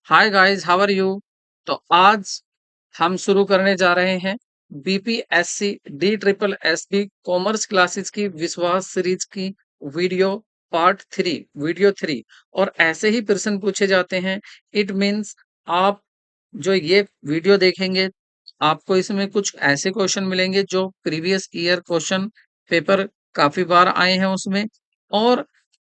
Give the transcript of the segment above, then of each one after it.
Hi guys, how are you. तो आज हम शुरू करने जा रहे हैं BPSC D triple S B commerce classes की विश्वास सीरीज की वीडियो पार्ट 3, वीडियो 3। और ऐसे ही प्रश्न पूछे जाते हैं। इट मीन्स आप जो ये वीडियो देखेंगे, आपको इसमें कुछ ऐसे क्वेश्चन मिलेंगे जो प्रीवियस ईयर क्वेश्चन पेपर काफी बार आए हैं उसमें, और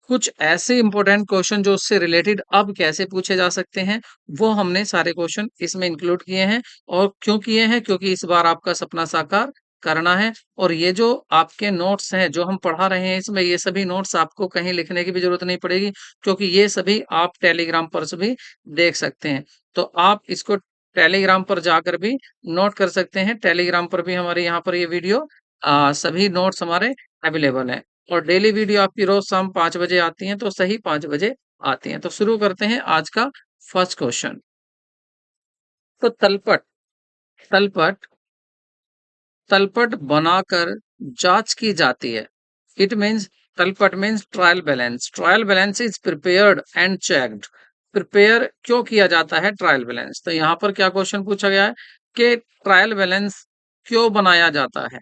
कुछ ऐसे इंपॉर्टेंट क्वेश्चन जो उससे रिलेटेड अब कैसे पूछे जा सकते हैं, वो हमने सारे क्वेश्चन इसमें इंक्लूड किए हैं। और क्यों किए हैं? क्योंकि इस बार आपका सपना साकार करना है। और ये जो आपके नोट्स हैं जो हम पढ़ा रहे हैं, इसमें ये सभी नोट्स आपको कहीं लिखने की भी जरूरत नहीं पड़ेगी, क्योंकि ये सभी आप टेलीग्राम पर से भी देख सकते हैं। तो आप इसको टेलीग्राम पर जाकर भी नोट कर सकते हैं। टेलीग्राम पर भी हमारे यहाँ पर ये वीडियो सभी नोट्स हमारे अवेलेबल हैं। और डेली वीडियो आपकी रोज शाम 5 बजे आती हैं, तो सही 5 बजे आती हैं। तो शुरू करते हैं आज का फर्स्ट क्वेश्चन। तो तलपट तलपट तलपट बनाकर जांच की जाती है। इट मीन्स तलपट means trial balance. Trial balance is prepared and checked. Prepare क्यों किया जाता है ट्रायल बैलेंस? तो यहाँ पर क्या क्वेश्चन पूछा गया है कि ट्रायल बैलेंस क्यों बनाया जाता है।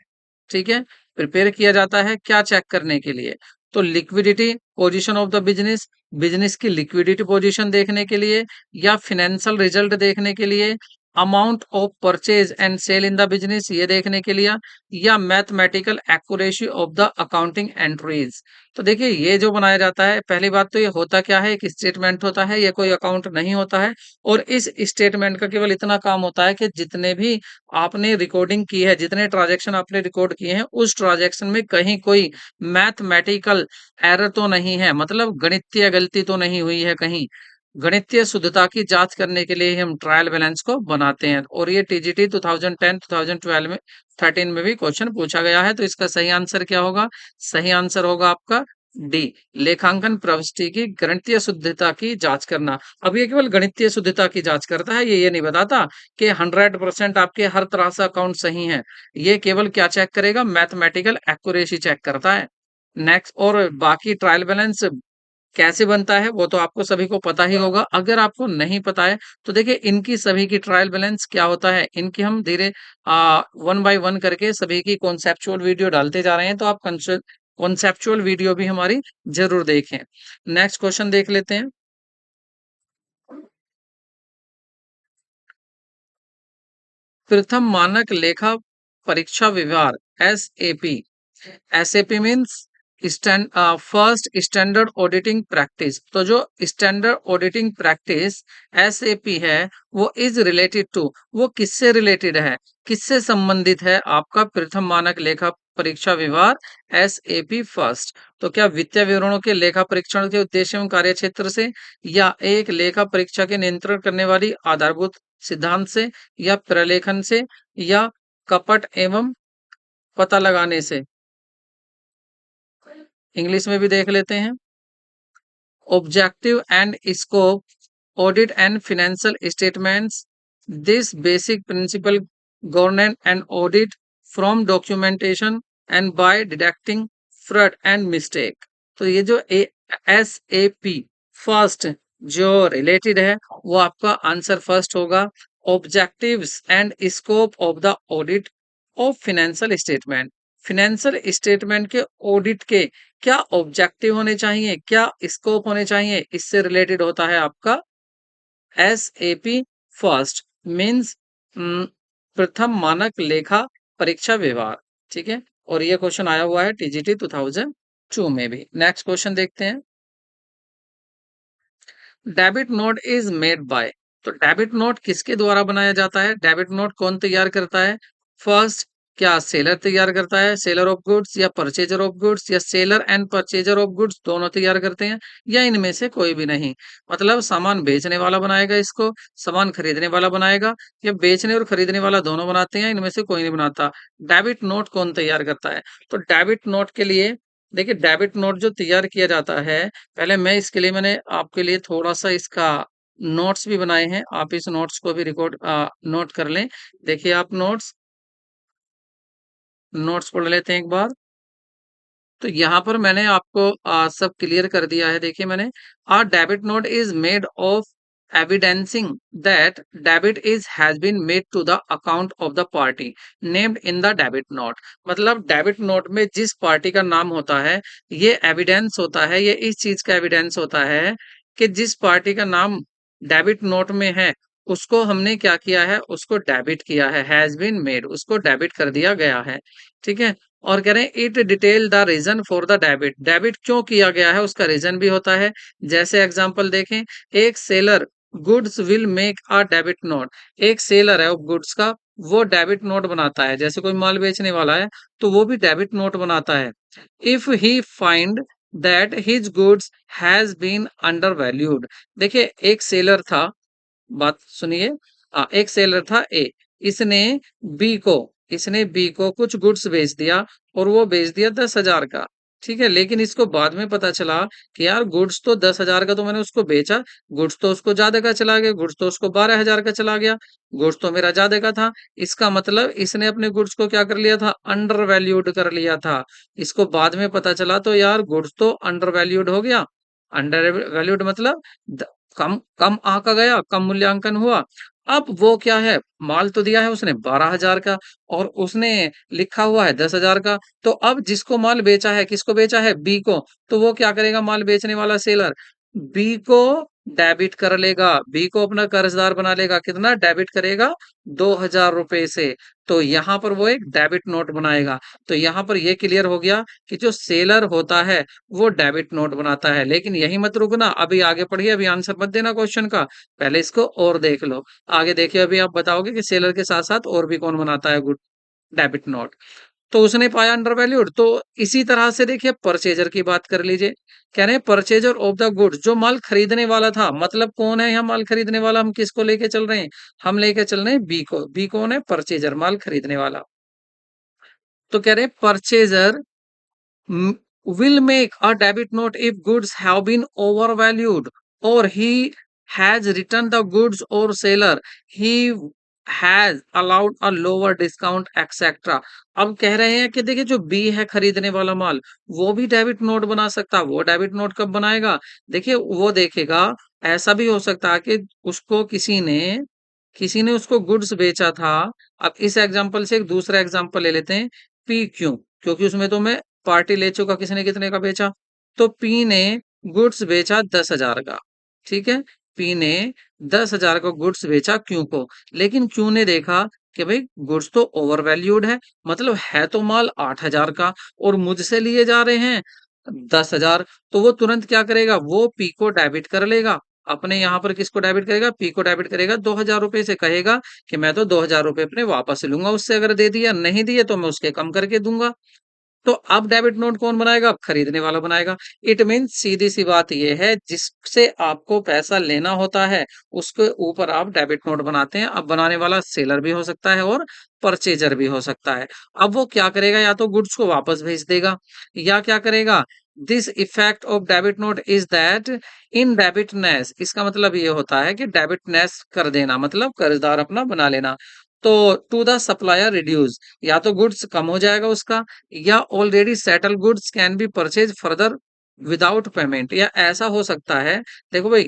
ठीक है, प्रिपेयर किया जाता है क्या चेक करने के लिए? तो liquidity position of the business, business की लिक्विडिटी पोजीशन देखने के लिए, या फिनेंशियल रिजल्ट देखने के लिए, amount of purchase and sale in the business ये देखने के लिए, या mathematical accuracy of the accounting entries. तो देखिए, ये जो बनाया जाता है, पहली बात तो ये होता क्या है, एक स्टेटमेंट होता है, ये कोई अकाउंट नहीं होता है। और इस स्टेटमेंट का केवल इतना काम होता है कि जितने भी आपने रिकॉर्डिंग की है, जितने ट्रांजैक्शन आपने रिकॉर्ड किए हैं, उस ट्रांजैक्शन में कहीं कोई मैथमेटिकल एरर तो नहीं है, मतलब गणितीय गलती तो नहीं हुई है कहीं। गणितीय शुद्धता की जांच करने के लिए हम ट्रायल बैलेंस को बनाते हैं। और ये टीजीटी 2010 2012 में 13 में भी क्वेश्चन पूछा गया है। तो इसका सही आंसर क्या होगा? सही आंसर होगा आपका डी, लेखांकन प्रविष्टि की गणितीय शुद्धता की जांच करना। अब ये केवल गणितीय शुद्धता की जांच करता है, ये नहीं बताता कि 100% आपके हर तरह से अकाउंट सही है। ये केवल क्या चेक करेगा? मैथमेटिकल एक्यूरेसी चेक करता है। नेक्स्ट, और बाकी ट्रायल बैलेंस कैसे बनता है वो तो आपको सभी को पता ही होगा। अगर आपको नहीं पता है तो देखिए, इनकी सभी की ट्रायल बैलेंस क्या होता है, इनकी हम धीरे वन बाय वन करके सभी की कॉन्सेप्चुअल वीडियो डालते जा रहे हैं। तो आप कॉन्सेप्चुअल वीडियो भी हमारी जरूर देखें। नेक्स्ट क्वेश्चन देख लेते हैं। प्रथम मानक लेखा परीक्षा व्यवहार, SAP. SAP means first standard auditing practice. तो जो स्टैंडर्ड ऑडिटिंग प्रैक्टिस एसएपी है, वो इज रिलेटेड टू, वो किससे रिलेटेड है, किससे संबंधित है? आपका प्रथम मानक लेखा परीक्षा व्यवहार एसएपी फर्स्ट। तो क्या वित्तीय विवरणों के लेखा परीक्षण के उद्देश्य एवं कार्य क्षेत्र से, या एक लेखा परीक्षा के नियंत्रण करने वाली आधारभूत सिद्धांत से, या प्रलेखन से, या कपट एवं पता लगाने से? इंग्लिश में भी देख लेते हैं। Objective and scope, audit and financial statements. This basic principle govern and audit from documentation and by deducting fraud and mistake. तो ये जो SAP फर्स्ट जो रिलेटेड है, वो आपका आंसर फर्स्ट होगा। Objectives and scope of the audit of financial statement. Financial statement के audit के क्या ऑब्जेक्टिव होने चाहिए, क्या स्कोप होने चाहिए, इससे रिलेटेड होता है आपका एसएपी फर्स्ट। मीन्स प्रथम मानक लेखा परीक्षा व्यवहार। ठीक है, और ये क्वेश्चन आया हुआ है टीजीटी 2002 में भी। नेक्स्ट क्वेश्चन देखते हैं। Debit note is made by. तो डेबिट नोट किसके द्वारा बनाया जाता है? डेबिट नोट कौन तैयार करता है? फर्स्ट, क्या सेलर तैयार करता है, सेलर ऑफ गुड्स, या परचेजर ऑफ गुड्स, या seller and purchaser of goods दोनों तैयार करते हैं, या इनमें से कोई भी नहीं? मतलब सामान बेचने वाला बनाएगा इसको, सामान खरीदने वाला बनाएगा, या बेचने और खरीदने वाला दोनों बनाते हैं, इनमें से कोई नहीं बनाता। डेबिट नोट कौन तैयार करता है? तो डेबिट नोट के लिए देखिए, डेबिट नोट जो तैयार किया जाता है, पहले मैं इसके लिए मैंने आपके लिए थोड़ा-सा इसका नोट्स भी बनाए हैं। आप इस नोट्स को भी नोट कर लें। देखिए, आप नोट्स नोट्स पढ़ लेते हैं एक बार। तो यहाँ पर मैंने आपको सब क्लियर कर दिया है। देखिए, मैंने debit note is made of evidencing that debit is has been made to the account of the party named in the debit note। मतलब डेबिट नोट में जिस पार्टी का नाम होता है, ये एविडेंस होता है, ये इस चीज का एविडेंस होता है कि जिस पार्टी का नाम डेबिट नोट में है, उसको हमने क्या किया है, उसको डेबिट किया है, हैज बीन मेड, उसको डेबिट कर दिया गया है। ठीक है। और कह रहे हैं it detail the reason for the debit, debit क्यों किया गया है उसका रीजन भी होता है। जैसे एग्जांपल देखें, एक seller goods will make a debit note, एक सेलर है गुड्स का, वो डेबिट नोट बनाता है। जैसे कोई माल बेचने वाला है तो वो भी डेबिट नोट बनाता है। If he find that his goods has been under valued. देखिए एक सेलर था, बात सुनिए। एक सेलर था ए, इसने बी को इसने बी को कुछ गुड्स बेच दिया और वो बेच दिया 10,000 का। ठीक है, लेकिन इसको बाद में पता चला कि यार गुड्स तो 10,000 का तो मैंने उसको बेचा, गुड्स तो उसको ज्यादा का चला गया, गुड्स तो उसको 12,000 का चला गया, गुड्स तो मेरा ज्यादा का था। इसका मतलब इसने अपने गुड्स को क्या कर लिया था, अंडर वैल्यूड कर लिया था। इसको बाद में पता चला तो यार गुड्स तो अंडर वैल्यूड हो गया। अंडर वैल्यूड मतलब कम कम आंका गया, कम मूल्यांकन हुआ। अब वो क्या है, माल तो दिया है उसने 12,000 का और उसने लिखा हुआ है 10,000 का। तो अब जिसको माल बेचा है, किसको बेचा है, बी को, तो वो क्या करेगा, माल बेचने वाला सेलर बी को डेबिट कर लेगा, बी को अपना कर्जदार बना लेगा। कितना डेबिट करेगा, 2,000 रुपए से। तो यहां पर वो एक डेबिट नोट बनाएगा। तो यहां पर ये क्लियर हो गया कि जो सेलर होता है वो डेबिट नोट बनाता है। लेकिन यही मत रुकना, अभी आगे पढ़िए, अभी आंसर मत देना क्वेश्चन का, पहले इसको और देख लो। आगे देखिए, अभी आप बताओगे कि सेलर के साथ साथ और भी कौन बनाता है गुड डेबिट नोट। तो उसने पाया अंडर वैल्यूड। तो इसी तरह से देखिए परचेजर की बात कर लीजिए। कह रहे हैं परचेजर ऑफ द गुड्स, जो माल खरीदने वाला था, मतलब कौन है यहाँ माल खरीदने वाला, हम किसको लेके चल रहे हैं, हम लेके चल रहे हैं बी को। बी कौन है, परचेजर, माल खरीदने वाला। तो कह रहे हैं purchaser will make a debit note if goods have been overvalued, or he has returned the goods, or seller he has allowed a lower discount etc। अब कह रहे हैं कि देखिए जो बी है खरीदने वाला माल, वो भी डेबिट नोट बना सकता है। वो डेबिट नोट कब बनाएगा, देखिए वो देखेगा, ऐसा भी हो सकता है कि उसको किसी ने उसको गुड्स बेचा था। अब इस एग्जांपल से एक दूसरा एग्जांपल ले लेते हैं, पी क्यों, क्योंकि उसमें तो मैं पार्टी ले चुका, किसने कितने का बेचा, तो पी ने गुड्स बेचा 10,000 का। ठीक है, पी ने 10,000 का गुड्स बेचा क्यू को, लेकिन क्यू ने देखा कि भाई गुड्स तो ओवर वैल्यूड है, मतलब है तो माल 8,000 का और मुझसे लिए जा रहे हैं 10,000। तो वो तुरंत क्या करेगा, वो पी को डेबिट कर लेगा। अपने यहाँ पर किसको डेबिट करेगा, पी को डेबिट करेगा 2,000 रुपए से। कहेगा कि मैं तो 2,000 रुपए अपने वापस लूंगा उससे, अगर दे दिया, नहीं दिए तो मैं उसके कम करके दूंगा। तो अब डेबिट नोट कौन बनाएगा, अब खरीदने वाला बनाएगा। इट मीन सीधी सी बात यह है, जिससे आपको पैसा लेना होता है उसके ऊपर आप डेबिट नोट बनाते हैं। अब बनाने वाला सेलर भी हो सकता है और परचेजर भी हो सकता है। अब वो क्या करेगा, या तो गुड्स को वापस भेज देगा, या क्या करेगा, this effect of debit note is that indebtedness, इसका मतलब ये होता है कि डेबिटनेस कर देना, मतलब कर्जदार अपना बना लेना। तो टू द सप्लायर रिड्यूस, या तो गुड्स कम हो जाएगा उसका, या already settle goods can be purchase further without payment, या ऐसा हो सकता है। देखो भाई,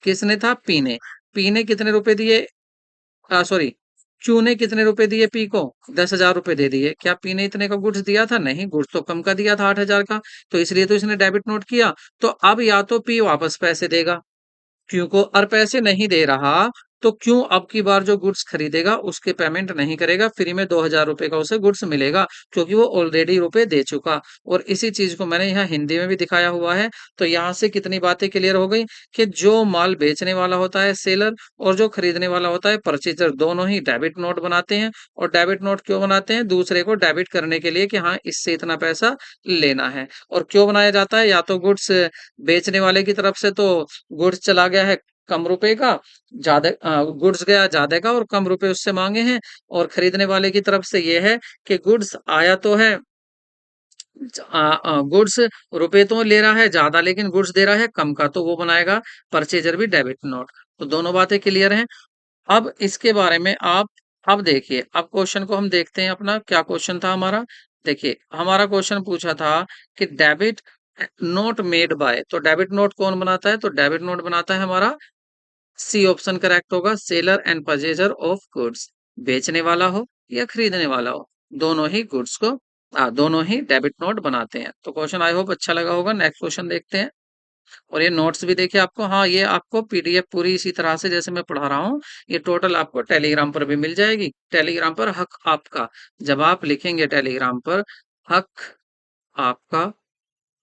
किसने था, पी ने कितने रुपए दिए, सॉरी, क्यू ने कितने रुपए दिए पी को, 10,000 रुपए दे दिए। क्या पी ने इतने का गुड्स दिया था, नहीं, गुड्स तो कम का दिया था 8,000 का, तो इसलिए तो इसने डेबिट नोट किया। तो अब या तो पी वापस पैसे देगा क्यू को, और पैसे नहीं दे रहा तो क्यों अब की बार जो गुड्स खरीदेगा उसके पेमेंट नहीं करेगा, फ्री में 2,000 रुपए का उसे गुड्स मिलेगा, क्योंकि वो ऑलरेडी रुपए दे चुका। और इसी चीज को मैंने यहाँ हिंदी में भी दिखाया हुआ है। तो यहाँ से कितनी बातें क्लियर हो गई कि जो माल बेचने वाला होता है सेलर, और जो खरीदने वाला होता है परचेजर, दोनों ही डेबिट नोट बनाते हैं। और डेबिट नोट क्यों बनाते हैं, दूसरे को डेबिट करने के लिए कि हाँ इससे इतना पैसा लेना है। और क्यों बनाया जाता है, या तो गुड्स बेचने वाले की तरफ से तो गुड्स चला गया है कम रुपए का, ज्यादा गुड्स गया ज्यादा का और कम रुपए उससे मांगे हैं। और खरीदने वाले की तरफ से ये है कि गुड्स आया तो है, गुड्स रुपए तो ले रहा है ज्यादा, लेकिन गुड्स दे रहा है कम का, तो वो बनाएगा परचेजर भी डेबिट नोट। तो दोनों बातें क्लियर हैं। अब इसके बारे में आप, अब देखिए, अब क्वेश्चन को हम देखते हैं अपना क्या क्वेश्चन था हमारा। देखिए हमारा क्वेश्चन पूछा था कि डेबिट नोट मेड बाय, तो डेबिट नोट कौन बनाता है, तो डेबिट नोट बनाता है हमारा सी ऑप्शन करेक्ट होगा, seller and purchaser of goods, बेचने वाला हो या खरीदने वाला हो, दोनों ही गुड्स को दोनों ही डेबिट नोट बनाते हैं। तो क्वेश्चन आई होप अच्छा लगा होगा। नेक्स्ट क्वेश्चन देखते हैं। और ये नोट्स भी देखिए आपको, हाँ ये आपको पीडीएफ पूरी इसी तरह से जैसे मैं पढ़ा रहा हूँ, ये टोटल आपको टेलीग्राम पर भी मिल जाएगी। टेलीग्राम पर हक आपका, जब आप लिखेंगे टेलीग्राम पर हक आपका,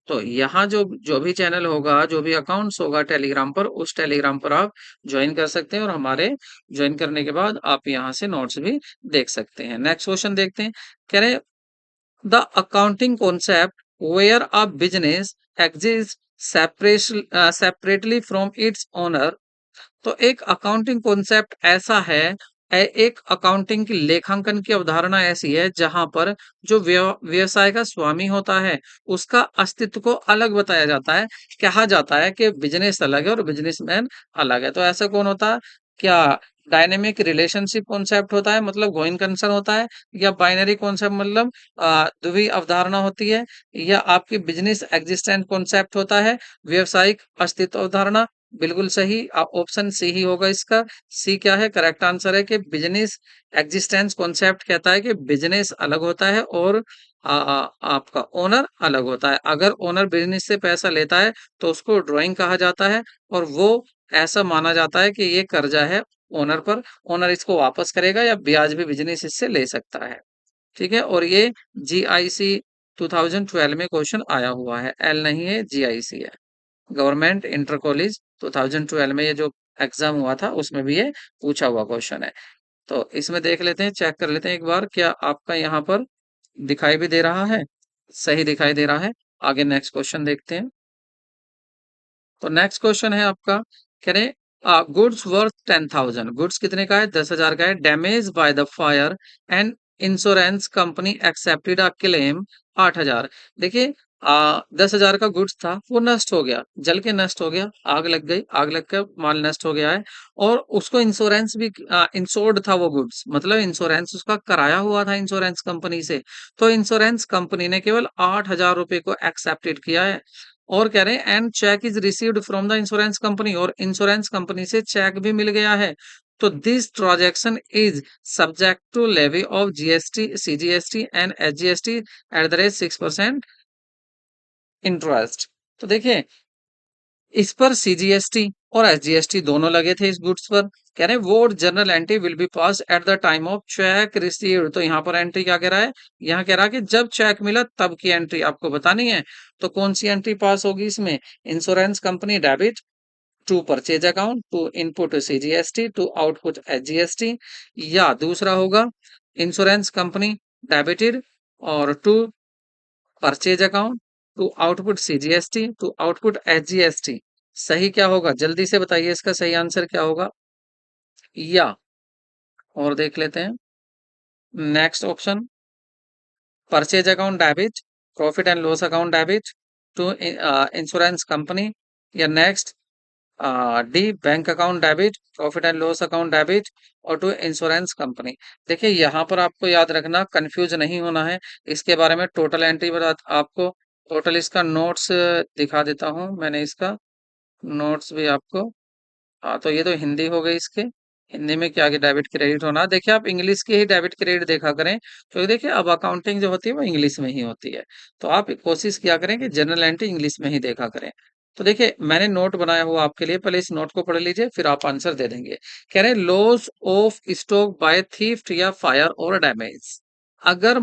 तो यहाँ जो जो भी चैनल होगा, जो भी अकाउंट्स होगा टेलीग्राम पर, उस टेलीग्राम पर आप ज्वाइन कर सकते हैं और हमारे ज्वाइन करने के बाद आप यहाँ से नोट्स भी देख सकते हैं। नेक्स्ट क्वेश्चन देखते हैं। कह रहे the accounting concept where a business exist separately from its owner. तो एक अकाउंटिंग कॉन्सेप्ट ऐसा है, एक अकाउंटिंग की लेखांकन की अवधारणा ऐसी है जहां पर जो व्यवसाय का स्वामी होता है उसका अस्तित्व को अलग बताया जाता है। कहा जाता है कि बिजनेस अलग है और बिजनेसमैन अलग है। तो ऐसा कौन होता है? क्या डायनेमिक रिलेशनशिप कॉन्सेप्ट होता है, मतलब गोइंग कंसर्न होता है, या बाइनरी कॉन्सेप्ट मतलब द्वितीय अवधारणा होती है, या आपकी बिजनेस एग्जिस्टेंस कॉन्सेप्ट होता है, व्यवसायिक अस्तित्व अवधारणा। बिल्कुल सही, ऑप्शन सी ही होगा इसका। सी क्या है? करेक्ट आंसर है कि बिजनेस एग्जिस्टेंस कॉन्सेप्ट कहता है कि बिजनेस अलग होता है और आपका ओनर अलग होता है। अगर ओनर बिजनेस से पैसा लेता है तो उसको ड्राइंग कहा जाता है, और वो ऐसा माना जाता है कि ये कर्जा है ओनर पर, ओनर इसको वापस करेगा या ब्याज भी बिजनेस इससे ले सकता है। ठीक है, और ये जीआईसी 2012 में क्वेश्चन आया हुआ है, एल नहीं है, जीआईसी है, गवर्नमेंट इंटर कॉलेज 2012 में ये जो एग्जाम हुआ था उसमें भी ये पूछा हुआ क्वेश्चन है। तो इसमें देख लेते हैं, चेक कर लेते हैं एक बार, क्या आपका यहाँ पर दिखाई भी दे रहा है? सही दिखाई दे रहा है। आगे नेक्स्ट क्वेश्चन देखते हैं। तो नेक्स्ट क्वेश्चन है आपका, कह रहे गुड्स वर्थ 10,000, गुड्स कितने का है? 10,000 का है। Damage by the fire and insurance company accepted a claim 8,000। देखिए 10,000 का गुड्स था, वो नष्ट हो गया, जल के नष्ट हो गया, आग लग गई, आग लग कर माल नष्ट हो गया है, और उसको इंश्योरेंस भी इंश्योर्ड था वो गुड्स, मतलब इंश्योरेंस उसका कराया हुआ था इंश्योरेंस कंपनी से। तो इंश्योरेंस कंपनी ने केवल 8,000 रुपए को एक्सेप्टेड किया है। और कह रहे हैं and cheque is received from the insurance company, और इंश्योरेंस कंपनी से चेक भी मिल गया है। तो this transaction is subject to levy of GST, CGST and HGST at the rate 6% interest. तो देखिए इस पर सीजीएसटी और एसजीएसटी दोनों लगे थे इस गुड्स पर। कह रहे हैं वो journal entry will be pass at the time of check received. तो यहाँ पर एंट्री क्या कह रहा है? यहाँ कह रहा है कि जब चेक मिला तब की एंट्री आपको बतानी है। तो कौन सी एंट्री पास होगी इसमें? Insurance company debit to purchase account, to input CGST, to output HGST, या दूसरा होगा इंश्योरेंस कंपनी डेबिटेड और to purchase account, to output CGST, to output HGST. सही क्या होगा? जल्दी से बताइए इसका सही आंसर क्या होगा? या और देख लेते हैं। Next option purchase account debit, profit and loss account debit to insurance company, या next D bank account debit, profit and loss account debit और टू इंश्योरेंस कंपनी। देखिए यहाँ पर आपको याद रखना, कंफ्यूज नहीं होना है। इसके बारे में टोटल एंट्री बता आपको, टोटल इसका नोट्स दिखा देता हूँ मैंने, इसका नोट्स भी आपको। हाँ तो ये तो हिंदी हो गई इसके, हिंदी में क्या आगे डेबिट क्रेडिट होना। देखिए आप इंग्लिश के ही डेबिट क्रेडिट देखा करें, तो देखिए अब अकाउंटिंग जो होती है वो इंग्लिश में ही होती है। तो आप कोशिश किया करें कि जनरल एंट्री इंग्लिश में ही देखा करें। तो देखिए मैंने नोट बनाया हुआ आपके लिए, पहले इस नोट को पढ़ लीजिए फिर आप आंसर दे देंगे। कह रहे हैं loss of stock by theft या फायर और डैमेज। अगर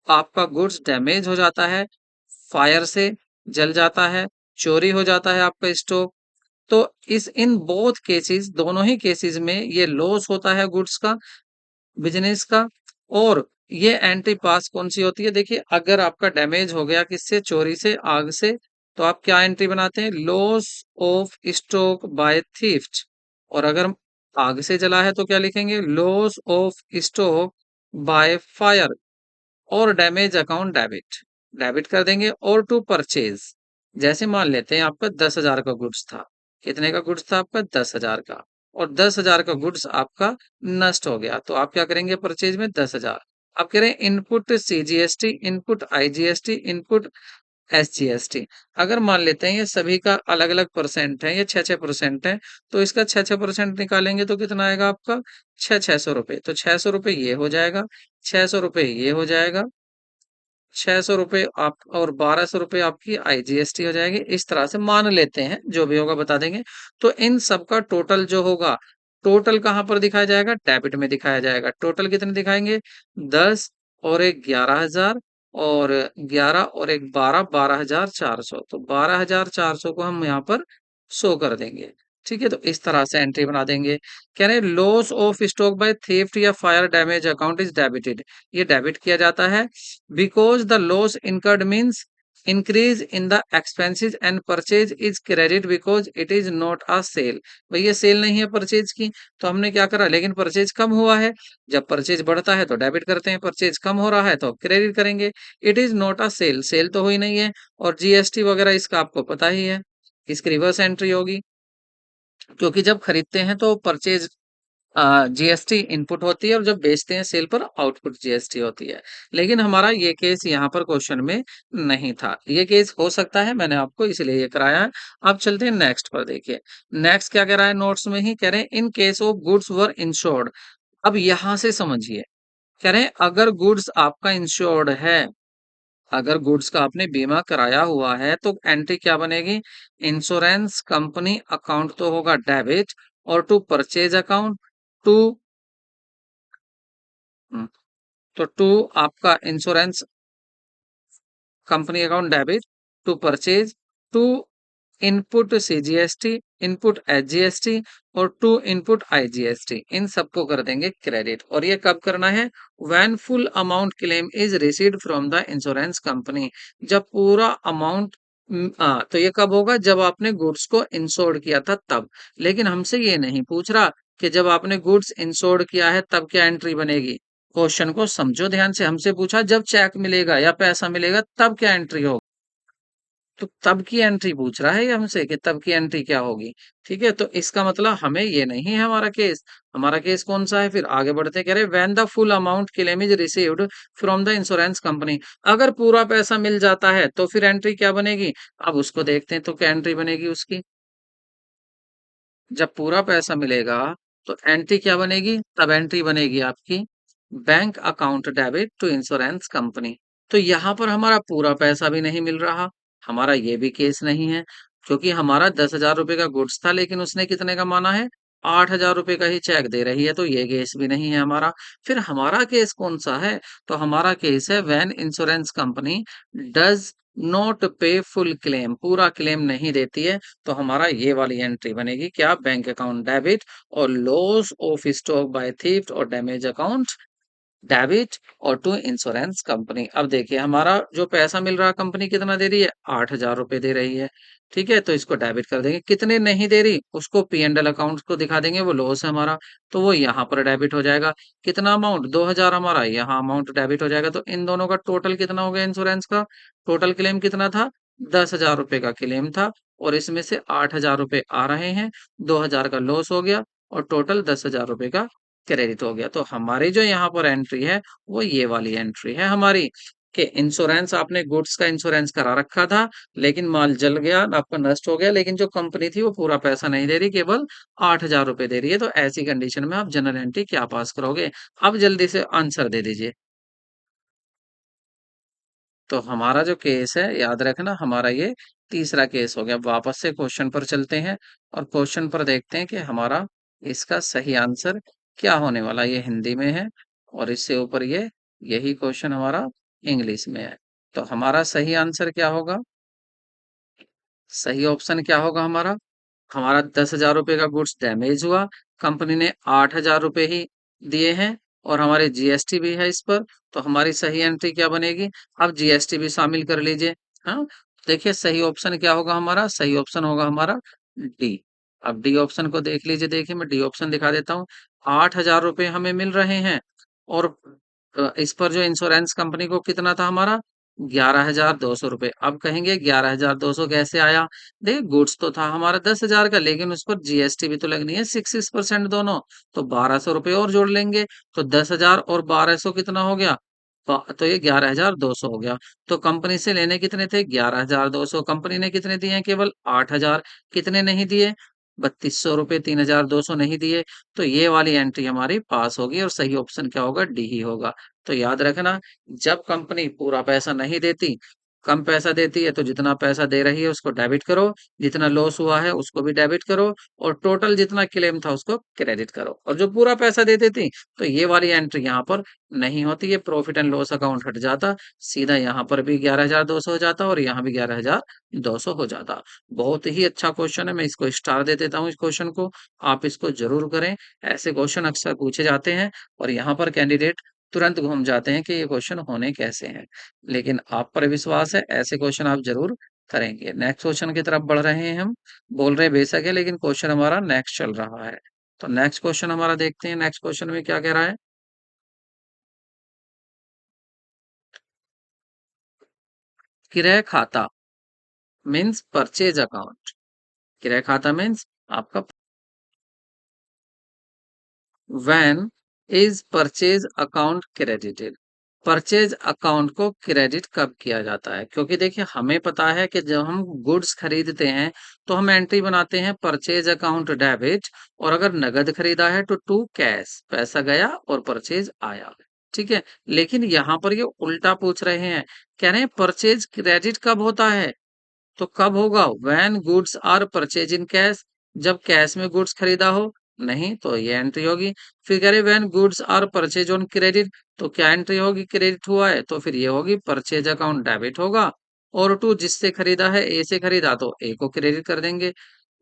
आपका गुड्स डैमेज हो जाता है, फायर से जल जाता है, चोरी हो जाता है आपका स्टॉक, तो इस इन बोथ केसेस, दोनों ही केसेस में ये लॉस होता है गुड्स का, बिजनेस का। और ये एंट्री पास कौन सी होती है? देखिए अगर आपका डैमेज हो गया किससे? चोरी से, आग से, तो आप क्या एंट्री बनाते हैं? Loss of stock by theft. और अगर आग से जला है तो क्या लिखेंगे? Loss of stock by fire. और डैमेज अकाउंट डेबिट, डेबिट कर देंगे। और टू परचेज, जैसे मान लेते हैं आपका 10,000 का गुड्स था। कितने का गुड्स था आपका? 10,000 का। और 10,000 का गुड्स आपका नष्ट हो गया, तो आप क्या करेंगे परचेज में? 10,000। आप कह रहे हैं input CGST, input IGST, input SGST. अगर मान लेते हैं ये सभी का अलग-अलग परसेंट है, ये 6-6% है, तो इसका 6-6% निकालेंगे तो कितना आएगा आपका 6-600 रुपए। तो 600 रुपए ये हो जाएगा, 600 रुपए ये हो जाएगा, 600 रुपए आप और 1200 रुपए आपकी आईजीएसटी हो जाएगी। इस तरह से मान लेते हैं, जो भी होगा बता देंगे। तो इन सब का टोटल जो होगा, टोटल कहाँ पर दिखाया जाएगा? डेबिट में दिखाया जाएगा। टोटल कितने दिखाएंगे? 10 और एक 11,000 और 11 और एक 12, 12,400। तो 12,400 को हम यहाँ पर शो कर देंगे। ठीक है, तो इस तरह से एंट्री बना देंगे। कह रहे हैं loss of stock by theft या fire damage account is debited. ये डेबिट किया जाता है because the loss incurred means increase in the expenses and purchase is credit because it is not a sale। भाई ये सेल नहीं है purchase की, तो हमने क्या करा, लेकिन परचेज कम हुआ है। जब परचेज बढ़ता है तो डेबिट करते हैं, परचेज कम हो रहा है तो क्रेडिट करेंगे। It is not a sale, sale तो हुई नहीं है। और जीएसटी वगैरह इसका आपको पता ही है, इसकी रिवर्स एंट्री होगी, क्योंकि जब खरीदते हैं तो परचेज जीएसटी इनपुट होती है और जब बेचते हैं सेल पर आउटपुट जीएसटी होती है। लेकिन हमारा ये केस यहाँ पर क्वेश्चन में नहीं था। ये केस हो सकता है, मैंने आपको इसलिए ये कराया है। अब चलते हैं नेक्स्ट पर। देखिए नेक्स्ट क्या कह रहा है, नोट्स में ही कह रहे हैं in case of goods were insured. अब यहां से समझिए, कह रहे हैं अगर गुड्स आपका इंश्योर्ड है, अगर गुड्स का आपने बीमा कराया हुआ है तो एंट्री क्या बनेगी? इंश्योरेंस कंपनी अकाउंट तो होगा डेबिट, और टू परचेज अकाउंट, टू तो टू आपका insurance company account debit, to purchase, to input CGST, input HGST और टू इनपुट आईजीएसटी, इन सबको कर देंगे क्रेडिट। और ये कब करना है? When full amount claim is received from the insurance company. जब पूरा अमाउंट, तो ये कब होगा? जब आपने गुड्स को इंश्योर्ड किया था तब। लेकिन हमसे ये नहीं पूछ रहा कि जब आपने गुड्स इंश्योर्ड किया है तब क्या एंट्री बनेगी। क्वेश्चन को समझो ध्यान से, हमसे पूछा जब चेक मिलेगा या पैसा मिलेगा तब क्या एंट्री होगी। तो तब की एंट्री पूछ रहा है ये हमसे कि तब की एंट्री क्या होगी। ठीक है, तो इसका मतलब हमें ये नहीं है हमारा केस। हमारा केस कौन सा है? फिर आगे बढ़ते कह रहे when the full amount claim is received from the insurance company. अगर पूरा पैसा मिल जाता है तो फिर एंट्री क्या बनेगी? अब उसको देखते हैं, तो क्या एंट्री बनेगी उसकी। जब पूरा पैसा मिलेगा तो एंट्री क्या बनेगी? तब एंट्री बनेगी आपकी bank account debit to insurance company. तो यहाँ पर हमारा पूरा पैसा भी नहीं मिल रहा, हमारा ये भी केस नहीं है, क्योंकि हमारा 10,000 रुपए का गुड्स था लेकिन उसने कितने का माना है? 8,000 रुपए का ही चेक दे रही है, तो ये केस भी नहीं है हमारा। फिर हमारा केस कौन सा है? तो हमारा केस है when insurance company does not पे फुल क्लेम, पूरा क्लेम नहीं देती है। तो हमारा ये वाली एंट्री बनेगी क्या? बैंक अकाउंट डेबिट और loss of stock by theft और डैमेज अकाउंट डेबिट और टू इंश्योरेंस कंपनी। अब देखिए हमारा जो पैसा मिल रहा है कंपनी कितना दे रही है? 8,000 रुपए दे रही है। ठीक है, तो इसको डेबिट कर देंगे। कितने नहीं दे रही उसको पी एंड एल अकाउंट को दिखा देंगे, वो लॉस है हमारा, तो वो यहाँ पर डेबिट हो जाएगा। कितना अमाउंट? 2,000 हमारा यहाँ अमाउंट डेबिट हो जाएगा। तो इन दोनों का टोटल कितना हो गया इंश्योरेंस का? टोटल क्लेम कितना था? 10,000 रुपए का क्लेम था, और इसमें से 8,000 रुपए आ रहे हैं, 2,000 का लॉस हो गया और टोटल 10,000 रुपए का क्रेडिट हो गया। तो हमारी जो यहाँ पर एंट्री है वो ये वाली एंट्री है हमारी, कि इंश्योरेंस, आपने गुड्स का इंश्योरेंस करा रखा था लेकिन माल जल गया, आपका नष्ट हो गया, लेकिन जो कंपनी थी वो पूरा पैसा नहीं दे रही, केवल 8,000 रुपए दे रही है। तो ऐसी कंडीशन में आप जनरल एंट्री क्या पास करोगे? अब जल्दी से आंसर दे दीजिए। तो हमारा जो केस है याद रखना, हमारा ये तीसरा केस हो गया। वापस से क्वेश्चन पर चलते हैं और क्वेश्चन पर देखते हैं कि हमारा इसका सही आंसर क्या होने वाला। ये हिंदी में है और इससे ऊपर ये यही क्वेश्चन हमारा इंग्लिश में है। तो हमारा सही आंसर क्या होगा? सही ऑप्शन क्या होगा हमारा? हमारा 10,000 रुपए का गुड्स डैमेज हुआ, कंपनी ने 8,000 रुपए ही दिए हैं और हमारे जीएसटी भी है इस पर। तो हमारी सही एंट्री क्या बनेगी? अब जीएसटी भी शामिल कर लीजिए। हाँ, देखिए सही ऑप्शन क्या होगा हमारा? सही ऑप्शन होगा हमारा डी। अब डी ऑप्शन को देख लीजिए, देखिए मैं डी ऑप्शन दिखा देता हूँ। 8,000 रुपए हमें मिल रहे हैं और इस पर जो इंश्योरेंस कंपनी को कितना था हमारा? 11,200 रुपए। अब कहेंगे 11,200 कैसे आया? देखिए गुड्स तो था हमारा 10,000 का, लेकिन उस पर जीएसटी भी तो लगनी है 6% दोनों, तो 1,200 रुपए और जोड़ लेंगे। तो 10,000 और 1,200 कितना हो गया? तो ये 11,200 हो गया। तो कंपनी से लेने कितने थे? 11,200। कंपनी ने कितने दिए हैं? केवल 8,000। कितने नहीं दिए? 3200 रुपये। 3,200 नहीं दिए। तो ये वाली एंट्री हमारी पास होगी और सही ऑप्शन क्या होगा? डी ही होगा। तो याद रखना, जब कंपनी पूरा पैसा नहीं देती, कम पैसा देती है, तो जितना पैसा दे रही है उसको डेबिट करो, जितना लॉस हुआ है उसको भी डेबिट करो, और टोटल जितना क्लेम था उसको क्रेडिट करो। और जो पूरा पैसा दे देती, तो ये वाली एंट्री यहाँ पर नहीं होती, ये प्रॉफिट एंड लॉस अकाउंट हट जाता, सीधा यहाँ पर भी 11,200 हो जाता और यहाँ भी 11,200 हो जाता। बहुत ही अच्छा क्वेश्चन है, मैं इसको स्टार दे देता हूँ इस क्वेश्चन को। आप इसको जरूर करें, ऐसे क्वेश्चन अक्सर पूछे जाते हैं और यहाँ पर कैंडिडेट तुरंत घूम जाते हैं कि ये क्वेश्चन होने कैसे हैं। लेकिन आप पर विश्वास है, ऐसे क्वेश्चन आप जरूर करेंगे। नेक्स्ट क्वेश्चन की तरफ बढ़ रहे हैं हम। बोल रहे बेशक है, लेकिन क्वेश्चन हमारा नेक्स्ट चल रहा है। तो नेक्स्ट क्वेश्चन हमारा देखते हैं, नेक्स्ट क्वेश्चन में क्या कह रहा है। क्रय खाता मीन्स परचेज अकाउंट। क्रय खाता मीन्स आपका when is purchase account credited. Purchase account को क्रेडिट कब किया जाता है? क्योंकि देखिए, हमें पता है कि जब हम गुड्स खरीदते हैं तो हम एंट्री बनाते हैं परचेज अकाउंट डेबिट, और अगर नगद खरीदा है तो टू कैश, पैसा गया और परचेज आया। ठीक है, लेकिन यहाँ पर ये उल्टा पूछ रहे हैं, कह रहे हैं परचेज क्रेडिट कब होता है? तो कब होगा? When goods are purchase in cash, जब कैश में गुड्स खरीदा हो। नहीं, तो ये एंट्री होगी। फिर कह रहे when goods are purchase on credit, तो क्या एंट्री होगी? क्रेडिट हुआ है तो फिर ये होगी परचेज अकाउंट डेबिट होगा। और टू, जिससे खरीदा है, ए से खरीदा तो ए को क्रेडिट कर देंगे।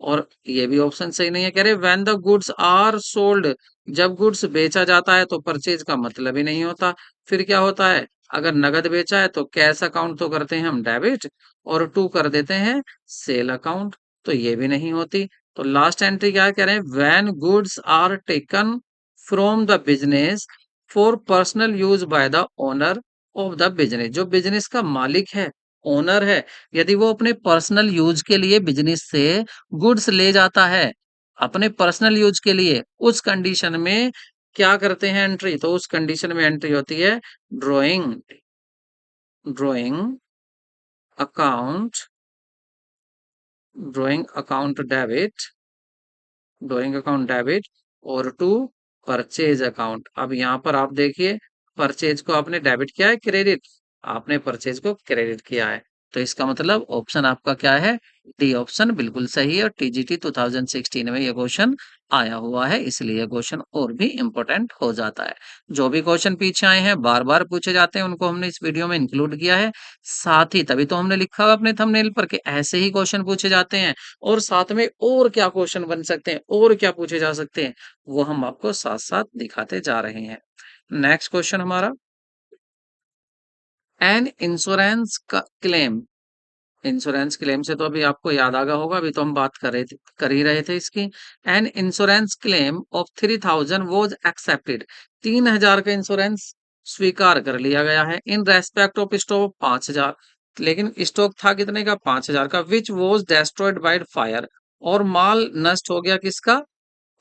और ये भी ऑप्शन सही नहीं है, कह रहे when the goods are sold, जब गुड्स बेचा जाता है तो परचेज का मतलब ही नहीं होता। फिर क्या होता है? अगर नगद बेचा है तो कैश अकाउंट तो करते हैं हम डेबिट, और टू कर देते हैं सेल अकाउंट, तो ये भी नहीं होती। तो लास्ट एंट्री क्या कह रहे हैं? When goods are taken from the business for personal use by the owner of the business, जो बिजनेस का मालिक है, ओनर है, यदि वो अपने पर्सनल यूज के लिए बिजनेस से गुड्स ले जाता है, अपने पर्सनल यूज के लिए, उस कंडीशन में क्या करते हैं एंट्री? तो उस कंडीशन में एंट्री होती है drawing, drawing account, drawing account debit, drawing account debit, और टू परचेज अकाउंट। अब यहाँ पर आप देखिए, परचेज को आपने डेबिट किया है, क्रेडिट, आपने परचेज को क्रेडिट किया है। तो इसका मतलब ऑप्शन आपका क्या है? डी ऑप्शन बिल्कुल सही है, और टीजीटी 2016 में ये क्वेश्चन आया हुआ है, इसलिए क्वेश्चन और भी इंपॉर्टेंट हो जाता है। जो भी क्वेश्चन पीछे आए हैं, बार बार पूछे जाते हैं, उनको हमने इस वीडियो में इंक्लूड किया है। साथ ही तभी तो हमने लिखा हुआ अपने थंबनेल पर कि ऐसे ही क्वेश्चन पूछे जाते हैं, और साथ में और क्या क्वेश्चन बन सकते हैं, और क्या पूछे जा सकते हैं, वो हम आपको साथ साथ दिखाते जा रहे हैं। नेक्स्ट क्वेश्चन हमारा, एन इंश्योरेंस का क्लेम। इंश्योरेंस क्लेम से तो अभी आपको याद आ गया होगा, अभी तो हम बात कर ही रहे थे इसकी। An insurance claim of 3,000 was accepted. 3,000 का इंश्योरेंस स्वीकार कर लिया गया है इन रेस्पेक्ट ऑफ स्टॉक 5,000, लेकिन स्टॉक था कितने का? 5,000 का, which was destroyed bye fire, और माल नष्ट हो गया किसका?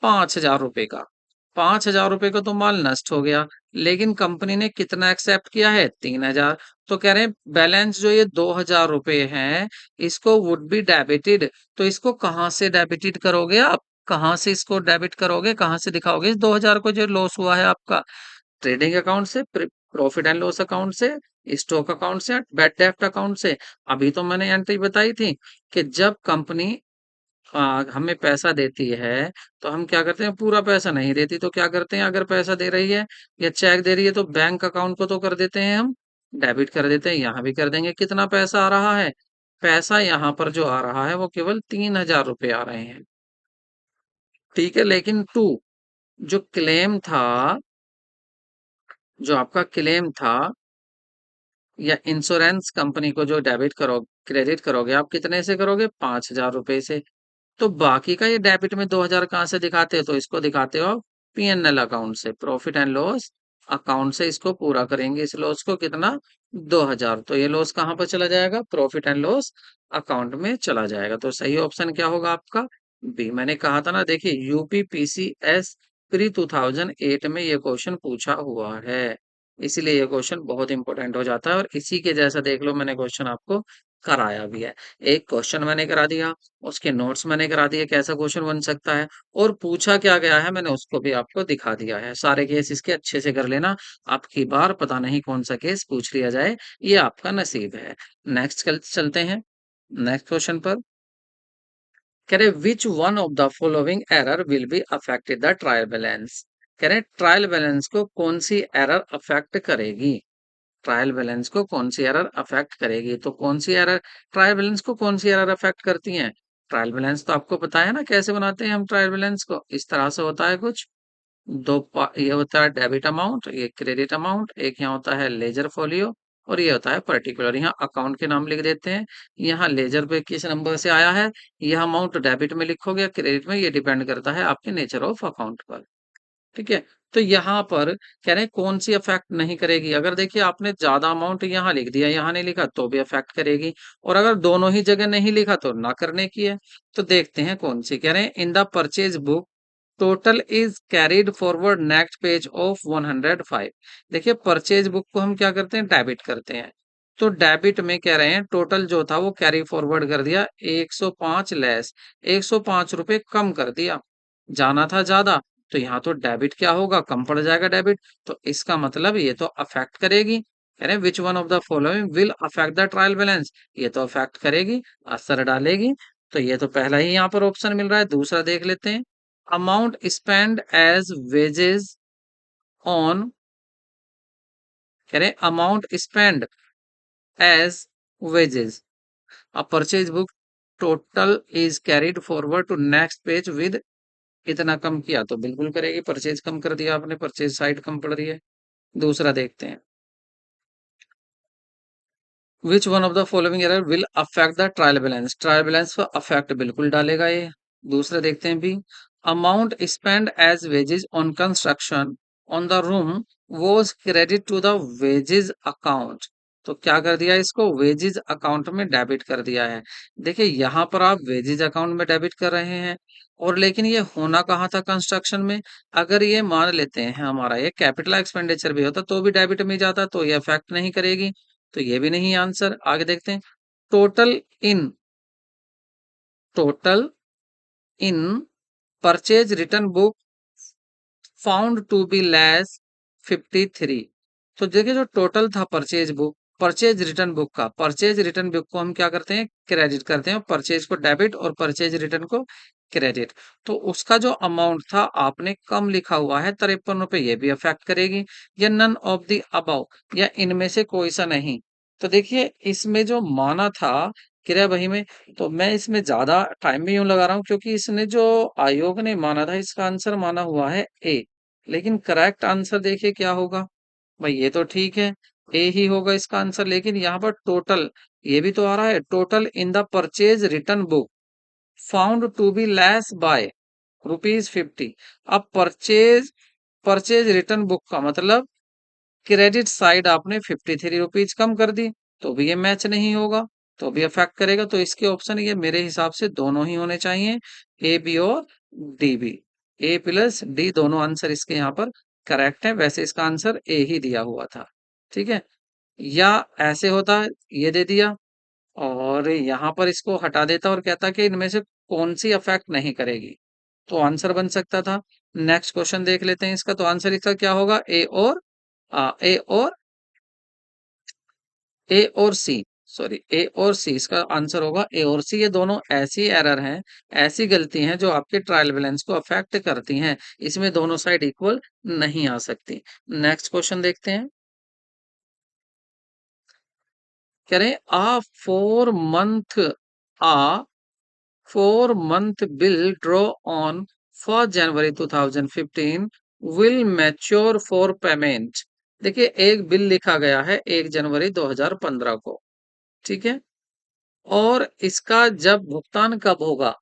5,000 रुपए का। 5,000 रुपए का तो माल नष्ट हो गया, लेकिन कंपनी ने कितना एक्सेप्ट किया है? 3,000। तो कह रहे हैं बैलेंस जो ये 2,000 रुपए हैं, इसको वुड बी डेबिटेड। तो इसको कहाँ से डेबिटेड करोगे आप? कहाँ से इसको डेबिट करोगे? कहाँ से दिखाओगे इस 2,000 को जो लॉस हुआ है आपका? ट्रेडिंग अकाउंट से, प्रॉफिट एंड लॉस अकाउंट से, स्टॉक अकाउंट से, बैड डेब्ट अकाउंट से। अभी तो मैंने एंट्री बताई थी कि जब कंपनी हमें पैसा देती है, तो हम क्या करते हैं? पूरा पैसा नहीं देती तो क्या करते हैं? अगर पैसा दे रही है या चेक दे रही है तो बैंक अकाउंट को तो कर देते हैं हम डेबिट कर देते हैं, यहाँ भी कर देंगे। कितना पैसा आ रहा है? पैसा यहाँ पर जो आ रहा है वो केवल 3,000 रुपए आ रहे हैं। ठीक है, लेकिन टू, जो क्लेम था, जो आपका क्लेम था, या इंश्योरेंस कंपनी को जो डेबिट करो, क्रेडिट करोगे आप, कितने से करोगे? 5,000 रुपए से। तो बाकी का ये डेबिट में 2,000 कहाँ से दिखाते हो? तो इसको दिखाते हो पीएनएल अकाउंट से, प्रॉफिट एंड लॉस अकाउंट से इसको पूरा करेंगे। इस लॉस को कितना? 2,000। तो ये लॉस कहाँ पर चला जाएगा? प्रॉफिट एंड लॉस अकाउंट में चला जाएगा। तो सही ऑप्शन क्या होगा आपका? बी। मैंने कहा था ना, देखिए यूपी पीसीएस प्री 2008 में ये क्वेश्चन पूछा हुआ है। इसीलिए ये क्वेश्चन बहुत इंपॉर्टेंट हो जाता है और इसी के जैसा देख लो मैंने क्वेश्चन आपको कराया भी है। एक क्वेश्चन मैंने करा दिया, उसके नोट्स मैंने करा दिए कैसा क्वेश्चन बन सकता है और पूछा क्या गया है मैंने उसको भी आपको दिखा दिया है। सारे केस इसके अच्छे से कर लेना, अब की बार पता नहीं कौन सा केस पूछ लिया जाए, ये आपका नसीब है। नेक्स्ट चलते हैं नेक्स्ट क्वेश्चन पर। कह रहे विच one of the following error will be affected the trial balance. कह रहे ट्रायल बैलेंस को कौन सी एरर अफेक्ट करेगी, ट्रायल बैलेंस को कौन सी एरर अफेक्ट करेगी। तो कौन सी एरर ट्रायल बैलेंस को कौन सी एरर अफेक्ट करती हैं। ट्रायल बैलेंस तो आपको पता है ना कैसे बनाते हैं हम ट्रायल बैलेंस को, इस तरह से होता है कुछ ये होता है डेबिट अमाउंट, ये क्रेडिट अमाउंट, एक यहाँ होता है लेजर फोलियो और ये होता है पर्टिकुलर। यहाँ अकाउंट के नाम लिख देते हैं, यहाँ लेजर पे किस नंबर से आया है, यह अमाउंट डेबिट में लिखोगे या क्रेडिट में, ये डिपेंड करता है आपके नेचर ऑफ अकाउंट पर। ठीक है, तो यहाँ पर कह रहे हैं कौन सी अफेक्ट नहीं करेगी। अगर देखिए आपने ज्यादा अमाउंट यहाँ लिख दिया यहाँ नहीं लिखा तो भी अफेक्ट करेगी, और अगर दोनों ही जगह नहीं लिखा तो ना करने की है। तो देखते हैं कौन सी। कह रहे हैं इन the purchase book total is carried forward next page of 105। देखिए परचेज बुक को हम क्या करते हैं, डेबिट करते हैं। तो डेबिट में कह रहे हैं टोटल जो था वो कैरी फॉरवर्ड कर दिया 105 लेस, 105 रुपए कम कर दिया। जाना था ज्यादा, तो यहाँ तो डेबिट क्या होगा, कम पड़ जाएगा डेबिट। तो इसका मतलब ये तो अफेक्ट करेगी। कह रहे हैं which one of the following will affect the trial balance, ये तो अफेक्ट करेगी, असर डालेगी। तो ये तो पहला ही यहाँ पर ऑप्शन मिल रहा है। दूसरा देख लेते हैं, amount spend as wages on. कह रहे amount spend as wages a purchase book total is carried forward to next page with, इतना कम किया तो बिल्कुल करेगी, परचेज कम कर दिया आपने, परचेज साइड कम पड़ रही है। दूसरा देखते हैं, which one of the following error will affect the trial balance, trial balance पर अफेक्ट बिल्कुल डालेगा ये। दूसरा देखते हैं भी, amount spend as wages on construction on the room was credit to the wages account. तो क्या कर दिया, इसको वेजेस अकाउंट में डेबिट कर दिया है। देखिए यहाँ पर आप वेजेस अकाउंट में डेबिट कर रहे हैं, और लेकिन ये होना कहाँ था, कंस्ट्रक्शन में। अगर ये मान लेते हैं हमारा ये कैपिटल एक्सपेंडिचर भी होता तो भी डेबिट में जाता, तो ये अफेक्ट नहीं करेगी। तो ये भी नहीं आंसर। आगे देखते हैं, total in total in purchase return book found to be less 53। तो देखिए जो टोटल था purchase book, purchase return book का, परचेज रिटर्न बुक को हम क्या करते हैं, क्रेडिट करते हैं, परचेज को डेबिट और परचेज रिटर्न को क्रेडिट। तो उसका जो अमाउंट था आपने कम लिखा हुआ है 53 रुपए, ये भी अफेक्ट करेगी। या नन ऑफ द अबाउ, या इनमें से कोई सा नहीं। तो देखिए इसमें जो माना था क्रिया बही में, तो मैं इसमें ज्यादा टाइम भी यूं लगा रहा हूं क्योंकि इसने जो आयोग ने माना था इसका आंसर माना हुआ है ए। लेकिन करेक्ट आंसर देखिए क्या होगा, भाई ये तो ठीक है, ए ही होगा इसका आंसर। लेकिन यहाँ पर टोटल ये भी तो आ रहा है, total in the purchase return book found to be less by ₹50। अब परचेज परचेज रिटर्न बुक का मतलब क्रेडिट साइड आपने 53 रुपीज कम कर दी, तो भी ये मैच नहीं होगा, तो भी अफेक्ट करेगा। तो इसके ऑप्शन ये मेरे हिसाब से दोनों ही होने चाहिए, ए बी और डी बी। ए प्लस डी दोनों आंसर इसके यहाँ पर करेक्ट है। वैसे इसका आंसर ए ही दिया हुआ था, ठीक है। या ऐसे होता, ये दे दिया और यहाँ पर इसको हटा देता और कहता कि इनमें से कौन सी अफेक्ट नहीं करेगी, तो आंसर बन सकता था। नेक्स्ट क्वेश्चन देख लेते हैं इसका, तो आंसर इसका क्या होगा, ए और ए और सी, सॉरी ए और सी इसका आंसर होगा, ए और सी। ये दोनों ऐसी एरर हैं, ऐसी गलती हैं जो आपके ट्रायल बैलेंस को अफेक्ट करती हैं। इसमें दोनों साइड इक्वल नहीं आ सकती। नेक्स्ट क्वेश्चन देखते हैं, कह रहे हैं आ 4 month bill draw on 1st January 2015 will mature for payment। देखिए एक बिल लिखा गया है 1 जनवरी 2015 को, ठीक है, और इसका जब भुगतान कब होगा,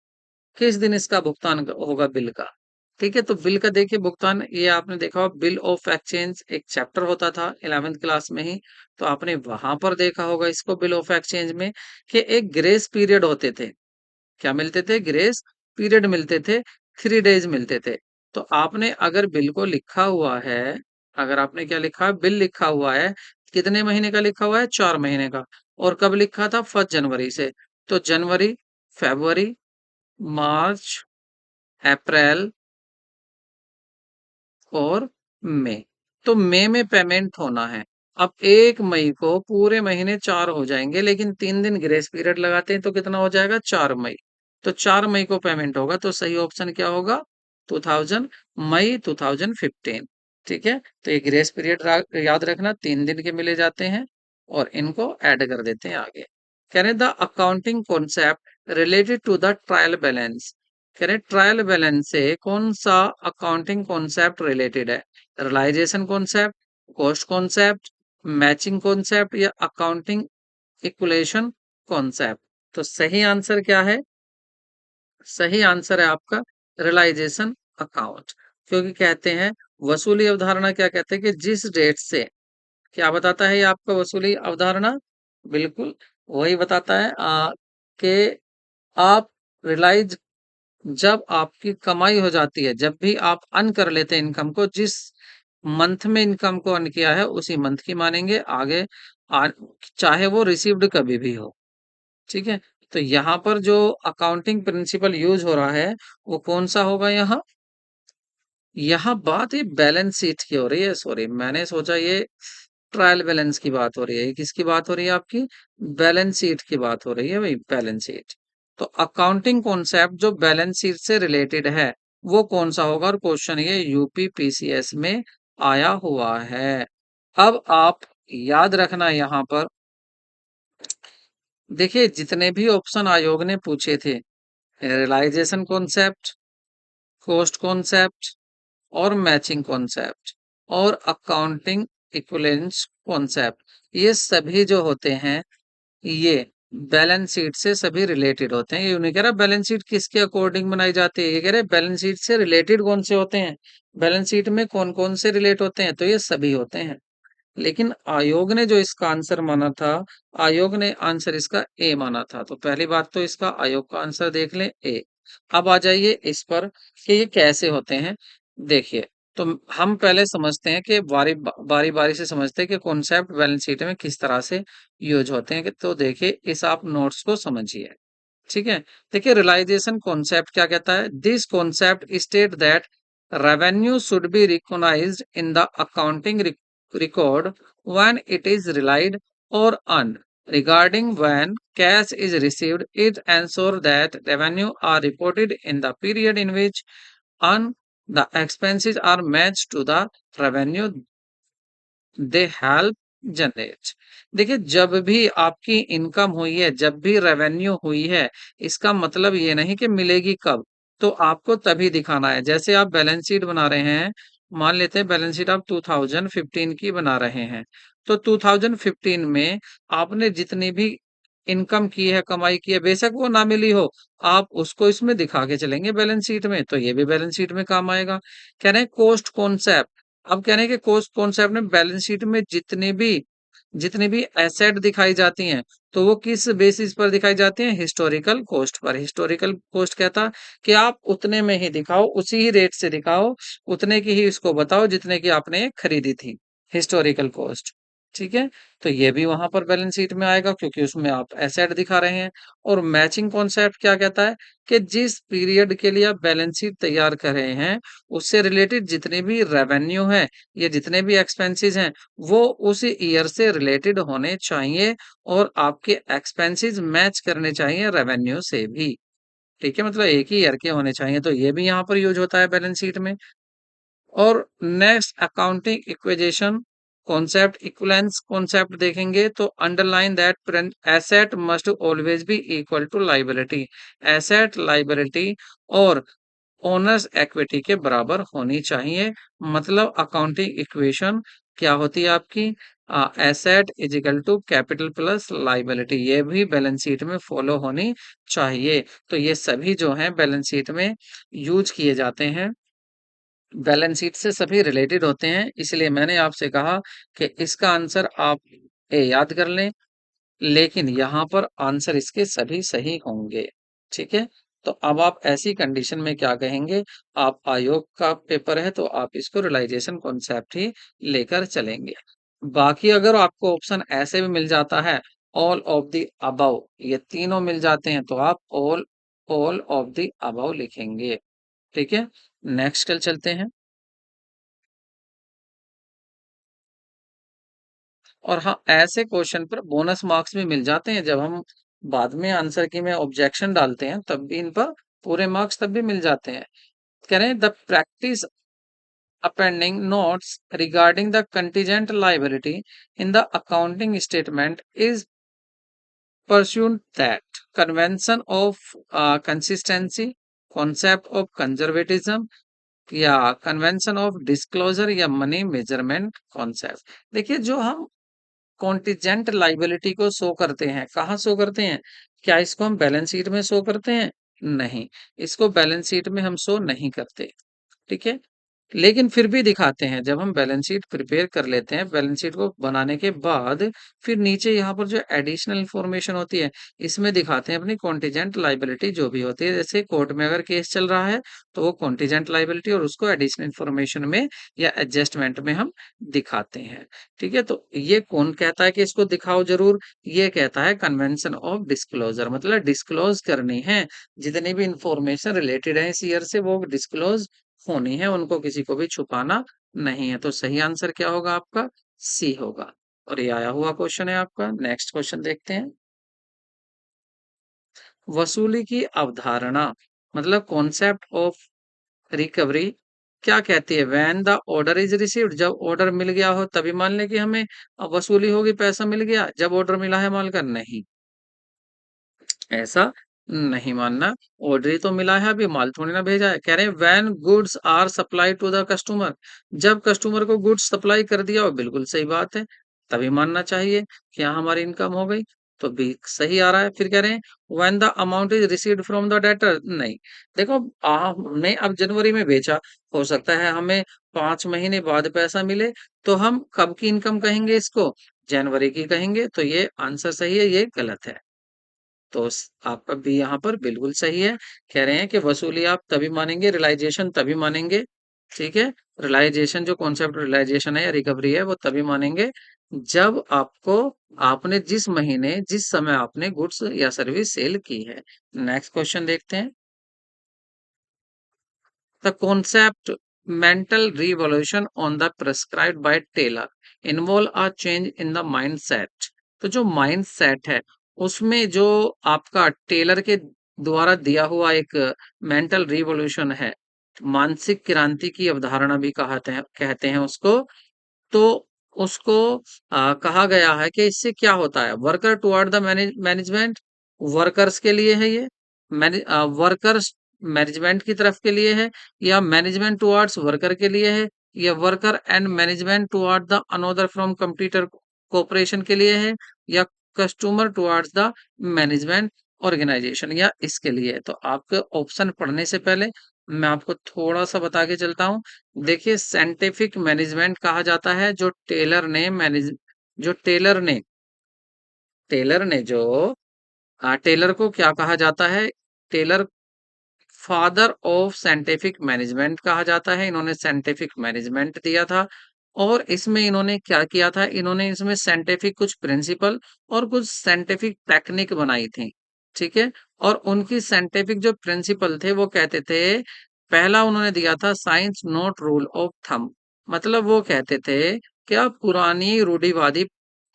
किस दिन इसका भुगतान होगा बिल का। ठीक है, तो बिल का देखिए भुगतान, ये आपने देखा होगा बिल ऑफ एक्सचेंज एक चैप्टर होता था 11th क्लास में ही, तो आपने वहां पर देखा होगा इसको बिल ऑफ एक्सचेंज में, कि एक ग्रेस पीरियड होते थे। क्या मिलते थे, ग्रेस पीरियड मिलते थे, 3 days मिलते थे। तो आपने अगर बिल को लिखा हुआ है अगर आपने क्या लिखा है, बिल लिखा हुआ है, कितने महीने का लिखा हुआ है, 4 महीने का। और कब लिखा था, 1 जनवरी से। तो जनवरी, फरवरी, मार्च, अप्रैल और मई। तो मई में पेमेंट होना है। अब 1 मई को पूरे महीने 4 हो जाएंगे, लेकिन 3 दिन ग्रेस पीरियड लगाते हैं तो कितना हो जाएगा, 4 मई। तो 4 मई को पेमेंट होगा, तो सही ऑप्शन क्या होगा, 2000 मई 2015। ठीक है, तो ये ग्रेस पीरियड याद रखना, 3 दिन के मिले जाते हैं और इनको ऐड कर देते हैं आगे। कह रहे the accounting concept related to the trial balance. कह रहे ट्रायल बैलेंस से कौन सा अकाउंटिंग कॉन्सेप्ट रिलेटेड है, realisation concept, cost concept, matching concept या अकाउंटिंग इक्वलेशन कॉन्सेप्ट। तो सही आंसर क्या है, सही आंसर है आपका रियलाइजेशन अकाउंट। क्योंकि कहते हैं वसूली अवधारणा, क्या कहते हैं कि जिस डेट से, क्या बताता है ये आपका वसूली अवधारणा, बिल्कुल वही बताता है कि आप रियलाइज, जब आपकी कमाई हो जाती है, जब भी आप अर्न कर लेते हैं इनकम को, जिस मंथ में इनकम को अर्न किया है उसी मंथ की मानेंगे आगे, आ, चाहे वो रिसीव्ड कभी भी हो। ठीक है, तो यहाँ पर जो अकाउंटिंग प्रिंसिपल यूज हो रहा है वो कौन सा होगा, यहाँ यहाँ बात ये बैलेंस शीट की हो रही है, सॉरी मैंने सोचा ये ट्रायल बैलेंस की बात हो रही है। ये किसकी बात हो रही है आपकी, बैलेंस शीट की बात हो रही है भाई, बैलेंस शीट। तो अकाउंटिंग कॉन्सेप्ट जो बैलेंस शीट से रिलेटेड है वो कौन सा होगा, और क्वेश्चन ये यूपी पीसीएस में आया हुआ है। अब आप याद रखना यहाँ पर, देखिए जितने भी ऑप्शन आयोग ने पूछे थे, रियलाइजेशन कॉन्सेप्ट, कॉस्ट कॉन्सेप्ट और मैचिंग कॉन्सेप्ट और अकाउंटिंग इक्विवेलेंस कॉन्सेप्ट, ये सभी जो होते हैं ये बैलेंस शीट से सभी रिलेटेड होते हैं। ये नहीं कह रहा बैलेंस शीट किसके अकॉर्डिंग बनाई जाती है, ये कह रहे बैलेंस शीट से रिलेटेड कौन से होते हैं, बैलेंस शीट में कौन कौन से रिलेट होते हैं, तो ये सभी होते हैं। लेकिन आयोग ने जो इसका आंसर माना था, आयोग ने आंसर इसका ए माना था। तो पहली बात तो इसका आयोग का आंसर देख लें, ए। अब आ जाइए इस पर कि ये कैसे होते हैं। देखिए, तो हम पहले समझते हैं कि बारी बारी से समझते हैं कि कॉन्सेप्ट बैलेंस शीट में किस तरह से यूज होते हैं। कि तो देखिए इस आप नोट्स को समझिए। ठीक है, देखिए रियलाइजेशन कॉन्सेप्ट क्या कहता है, this concept state that revenue should be recognised in the accounting record when it is relied or earned. Regarding when cash is received, it ensures that revenue are reported in the period in which earned the expenses are matched to the revenue they help generate. देखिए जब भी आपकी income हुई है, जब भी revenue हुई है, इसका मतलब ये नहीं कि मिलेगी कब, तो आपको तभी दिखाना है। जैसे आप बैलेंस शीट बना रहे हैं, मान लेते हैं बैलेंस शीट आप 2015 की बना रहे हैं, तो 2015 में आपने जितनी भी इनकम की है, कमाई की है, बेशक वो ना मिली हो, आप उसको इसमें दिखा के चलेंगे बैलेंस शीट में, तो ये भी बैलेंस शीट में काम आएगा। कह रहे हैं कोस्ट कॉन्सेप्ट, अब कह रहे हैं कि कोस्ट कॉन्सेप्ट में बैलेंस शीट में जितनी भी एसेट दिखाई जाती हैं, तो वो किस बेसिस पर दिखाई जाती हैं, हिस्टोरिकल कॉस्ट पर। हिस्टोरिकल कॉस्ट कहता कि आप उतने में ही दिखाओ, उसी ही रेट से दिखाओ, उतने की ही इसको बताओ जितने की आपने खरीदी थी, हिस्टोरिकल कॉस्ट। ठीक है, तो ये भी वहां पर बैलेंस शीट में आएगा क्योंकि उसमें आप एसेट दिखा रहे हैं। और मैचिंग कॉन्सेप्ट क्या कहता है कि जिस पीरियड के लिए आप बैलेंस शीट तैयार कर रहे हैं, उससे रिलेटेड जितने भी रेवेन्यू है या जितने भी एक्सपेंसेस हैं, वो उस ईयर से रिलेटेड होने चाहिए और आपके एक्सपेंसेस मैच करने चाहिए रेवेन्यू से भी। ठीक है, मतलब एक ही ईयर के होने चाहिए, तो ये भी यहाँ पर यूज होता है बैलेंस शीट में। और next accounting equation concept, equivalence concept देखेंगे तो underline that asset must always be equal to liability. Asset liability और ओनर्स इक्विटी के बराबर होनी चाहिए। मतलब अकाउंटिंग इक्वेशन क्या होती है आपकी, asset is equal to capital plus liability, ये भी बैलेंस शीट में फॉलो होनी चाहिए। तो ये सभी जो हैं बैलेंस शीट में यूज किए जाते हैं, बैलेंस शीट से सभी रिलेटेड होते हैं। इसलिए मैंने आपसे कहा कि इसका आंसर आप ए याद कर लें, लेकिन यहाँ पर आंसर इसके सभी सही होंगे। ठीक है, तो अब आप ऐसी कंडीशन में क्या कहेंगे, आप आयोग का पेपर है तो आप इसको रियलाइजेशन कॉन्सेप्ट ही लेकर चलेंगे। बाकी अगर आपको ऑप्शन ऐसे भी मिल जाता है, ऑल ऑफ द अबव, ये तीनों मिल जाते हैं तो आप ऑल ऑफ द अबव लिखेंगे। ठीक है, नेक्स्ट कल चलते हैं। और हाँ, ऐसे क्वेश्चन पर बोनस मार्क्स भी मिल जाते हैं, जब हम बाद में आंसर की में ऑब्जेक्शन डालते हैं तब भी इन पर पूरे मार्क्स तब भी मिल जाते हैं। कह रहे हैं the practice appending notes regarding the contingent liability in the accounting statement is pursued that convention of consistency, concept of conservatism या कन्वेंशन ऑफ डिस्क्लोजर या मनी मेजरमेंट कॉन्सेप्ट। देखिए, जो हम कॉन्टिजेंट लाइबिलिटी को शो करते हैं, कहाँ शो करते हैं? क्या इसको हम बैलेंस शीट में शो करते हैं? नहीं, इसको बैलेंस शीट में हम शो नहीं करते। ठीक है, लेकिन फिर भी दिखाते हैं, जब हम बैलेंस शीट प्रिपेयर कर लेते हैं, बैलेंस शीट को बनाने के बाद फिर नीचे यहाँ पर जो एडिशनल इंफॉर्मेशन होती है, इसमें दिखाते हैं अपनी कॉन्टिजेंट लाइबिलिटी जो भी होती है। जैसे कोर्ट में अगर केस चल रहा है तो वो कॉन्टिजेंट लाइबिलिटी और उसको एडिशनल इंफॉर्मेशन में या एडजस्टमेंट में हम दिखाते हैं। ठीक है, तो ये कौन कहता है कि इसको दिखाओ जरूर? ये कहता है कन्वेंशन ऑफ डिस्क्लोजर, मतलब डिस्क्लोज करनी है, जितनी भी इंफॉर्मेशन रिलेटेड है इस ईयर से वो डिस्क्लोज होनी है, उनको किसी को भी छुपाना नहीं है। तो सही आंसर क्या होगा आपका? सी होगा। और ये आया हुआ क्वेश्चन है आपका। नेक्स्ट क्वेश्चन देखते हैं। वसूली की अवधारणा, मतलब कॉन्सेप्ट ऑफ रिकवरी, क्या कहती है? When the order is received, जब ऑर्डर मिल गया हो तभी मान लें कि हमें वसूली होगी, पैसा मिल गया। जब ऑर्डर मिला है माल का, नहीं, ऐसा नहीं मानना। ऑर्डर ही तो मिला है, अभी माल थोड़ी ना भेजा है। कह रहे हैं when goods are supply to the customer, जब कस्टमर को गुड्स सप्लाई कर दिया हो, बिल्कुल सही बात है, तभी मानना चाहिए कि हाँ हमारी इनकम हो गई, तो भी सही आ रहा है। फिर कह रहे हैं when the amount is received from the debtor, नहीं। देखो, हमने अब जनवरी में बेचा, हो सकता है हमें 5 महीने बाद पैसा मिले, तो हम कब की इनकम कहेंगे इसको? जनवरी की कहेंगे। तो ये आंसर सही है, ये गलत है। तो आपका बी यहाँ पर बिल्कुल सही है। कह रहे हैं कि वसूली आप तभी मानेंगे, रियलाइजेशन तभी मानेंगे। ठीक है, रियलाइजेशन, जो कॉन्सेप्ट रियलाइजेशन है या रिकवरी है, वो तभी मानेंगे जब आपको, आपने जिस महीने जिस समय आपने गुड्स या सर्विस सेल की है। नेक्स्ट क्वेश्चन देखते हैं। The concept mental revolution on the prescribed by Taylor involve a change in the mindset। तो जो mindset है, उसमें जो आपका टेलर के द्वारा दिया हुआ एक मेंटल रिवॉल्यूशन है, मानसिक क्रांति की अवधारणा भी कहते हैं उसको। तो उसको कहा गया है कि इससे क्या होता है? Worker toward the management, workers के लिए है ये, वर्कर्स मैनेजमेंट की तरफ के लिए है, या मैनेजमेंट टुवर्ड्स वर्कर के लिए है, या worker and management toward the another from computer cooperation के लिए है, या customer towards the management organisation, या इसके लिए है। तो आपके ऑप्शन पढ़ने से पहले मैं आपको थोड़ा सा बता के चलता हूँ। देखिए, साइंटिफिक मैनेजमेंट कहा जाता है जो जो टेलर ने जो टेलर को क्या कहा जाता है? Taylor father of scientific management कहा जाता है। इन्होंने साइंटिफिक मैनेजमेंट दिया था, और इसमें इन्होंने क्या किया था? इन्होंने इसमें साइंटिफिक कुछ प्रिंसिपल और कुछ साइंटिफिक टेक्निक बनाई थी। ठीक है, और उनकी साइंटिफिक जो प्रिंसिपल थे वो कहते थे, पहला उन्होंने दिया था science not rule of thumb, मतलब वो कहते थे कि आप पुरानी रूढ़िवादी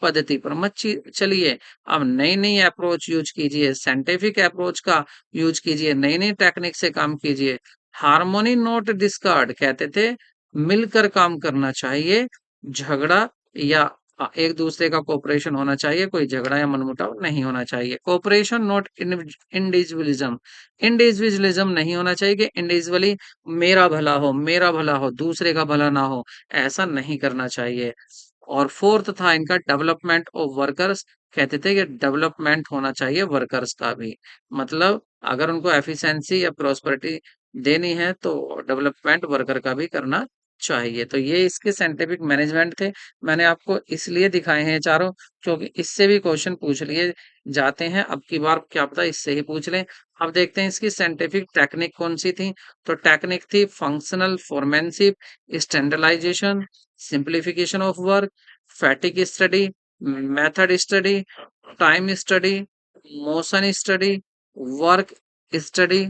पद्धति पर मत चलिए, अब नई नई अप्रोच यूज कीजिए, साइंटिफिक अप्रोच का यूज कीजिए, नई नई टेक्निक से काम कीजिए। हार्मोनी नोट डिस्कार्ड, कहते थे मिलकर काम करना चाहिए, झगड़ा या एक दूसरे का कोऑपरेशन होना चाहिए, कोई झगड़ा या मनमुटाव नहीं होना चाहिए। कोऑपरेशन नॉट इंडिविजुअलिज्म, इंडिविजुअलिज्म नहीं होना चाहिए कि इंडिविजुअली मेरा भला हो, दूसरे का भला ना हो, ऐसा नहीं करना चाहिए। और फोर्थ था इनका डेवलपमेंट ऑफ वर्कर्स, कहते थे कि डेवलपमेंट होना चाहिए वर्कर्स का भी, मतलब अगर उनको एफिशिएंसी या प्रोस्पेरिटी देनी है तो डेवलपमेंट वर्कर का भी करना चाहिए। तो ये इसके साइंटिफिक मैनेजमेंट थे। मैंने आपको इसलिए दिखाए हैं चारों, क्योंकि इससे भी क्वेश्चन पूछ लिए जाते हैं। अब की बार क्या पता इससे ही पूछ लें। अब देखते हैं इसकी साइंटिफिक टेक्निक कौन सी थी। तो टेक्निक थी functional foremanship, standardization, simplification of work, fatigue study, method study, time study, motion study, work study.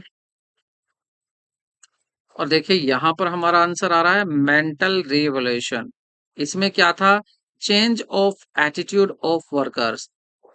और देखिए यहां पर हमारा आंसर आ रहा है मेंटल रिवोल्यूशन। इसमें क्या था, change of attitude of workers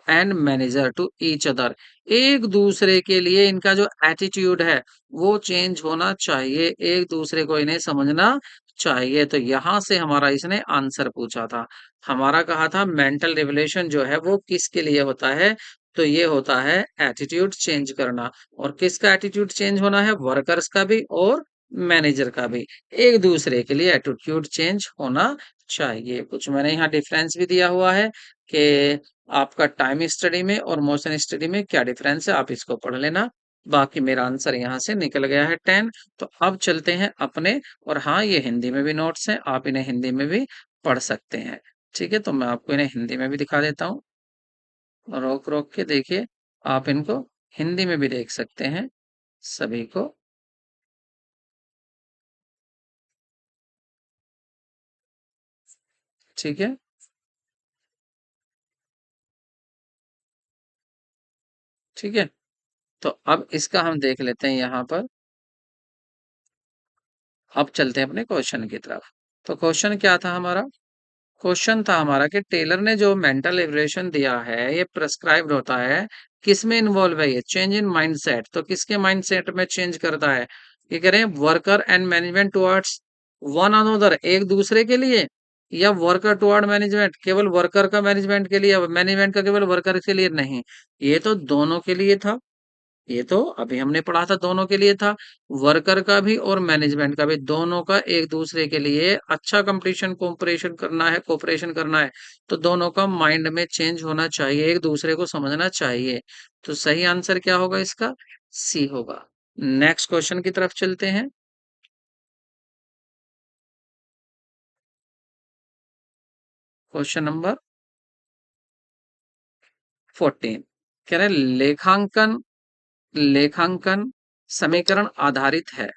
and manager to each other. एक दूसरे के लिए इनका जो एटीट्यूड है वो चेंज होना चाहिए, एक दूसरे को इन्हें समझना चाहिए। तो यहां से हमारा इसने आंसर पूछा था। हमारा कहा था मेंटल रिवोल्यूशन जो है वो किसके लिए होता है, तो ये होता है एटीट्यूड चेंज करना। और किसका एटीट्यूड चेंज होना है, वर्कर्स का भी और मैनेजर का भी। एक दूसरे के लिए एटीट्यूड चेंज होना चाहिए। कुछ मैंने यहाँ डिफरेंस भी दिया हुआ है कि आपका टाइम स्टडी में और मोशन स्टडी में क्या डिफरेंस है, आप इसको पढ़ लेना। बाकी मेरा आंसर यहाँ से निकल गया है 10। तो अब चलते हैं अपने, और हाँ ये हिंदी में भी नोट्स हैं, आप इन्हें हिंदी में भी पढ़ सकते हैं। ठीक है, तो मैं आपको इन्हें हिंदी में भी दिखा देता हूँ। रोक रोक के देखिए, आप इनको हिंदी में भी देख सकते हैं सभी को। ठीक है, ठीक है। तो अब इसका हम देख लेते हैं यहाँ पर। अब चलते हैं अपने क्वेश्चन की तरफ। तो क्वेश्चन क्या था हमारा, क्वेश्चन था हमारा कि टेलर ने जो मेंटल लिबरेशन दिया है ये प्रेस्क्राइब्ड होता है, किस में इन्वॉल्व है, ये चेंज इन माइंडसेट। तो किसके माइंडसेट में चेंज करता है, ये कह रहे हैं worker and management towards one another, एक दूसरे के लिए, या वर्कर टुवर्ड मैनेजमेंट, केवल वर्कर का मैनेजमेंट के लिए, मैनेजमेंट का केवल वर्कर के लिए नहीं। ये तो दोनों के लिए था, ये तो अभी हमने पढ़ा था दोनों के लिए था। वर्कर का भी और मैनेजमेंट का भी, दोनों का एक दूसरे के लिए अच्छा कंपटीशन कोऑपरेशन करना है, कोऑपरेशन करना है। तो दोनों का माइंड में चेंज होना चाहिए, एक दूसरे को समझना चाहिए। तो सही आंसर क्या होगा इसका, सी होगा। नेक्स्ट क्वेश्चन की तरफ चलते हैं। क्वेश्चन नंबर 14 कह रहे हैं, लेखांकन, लेखांकन समीकरण आधारित है।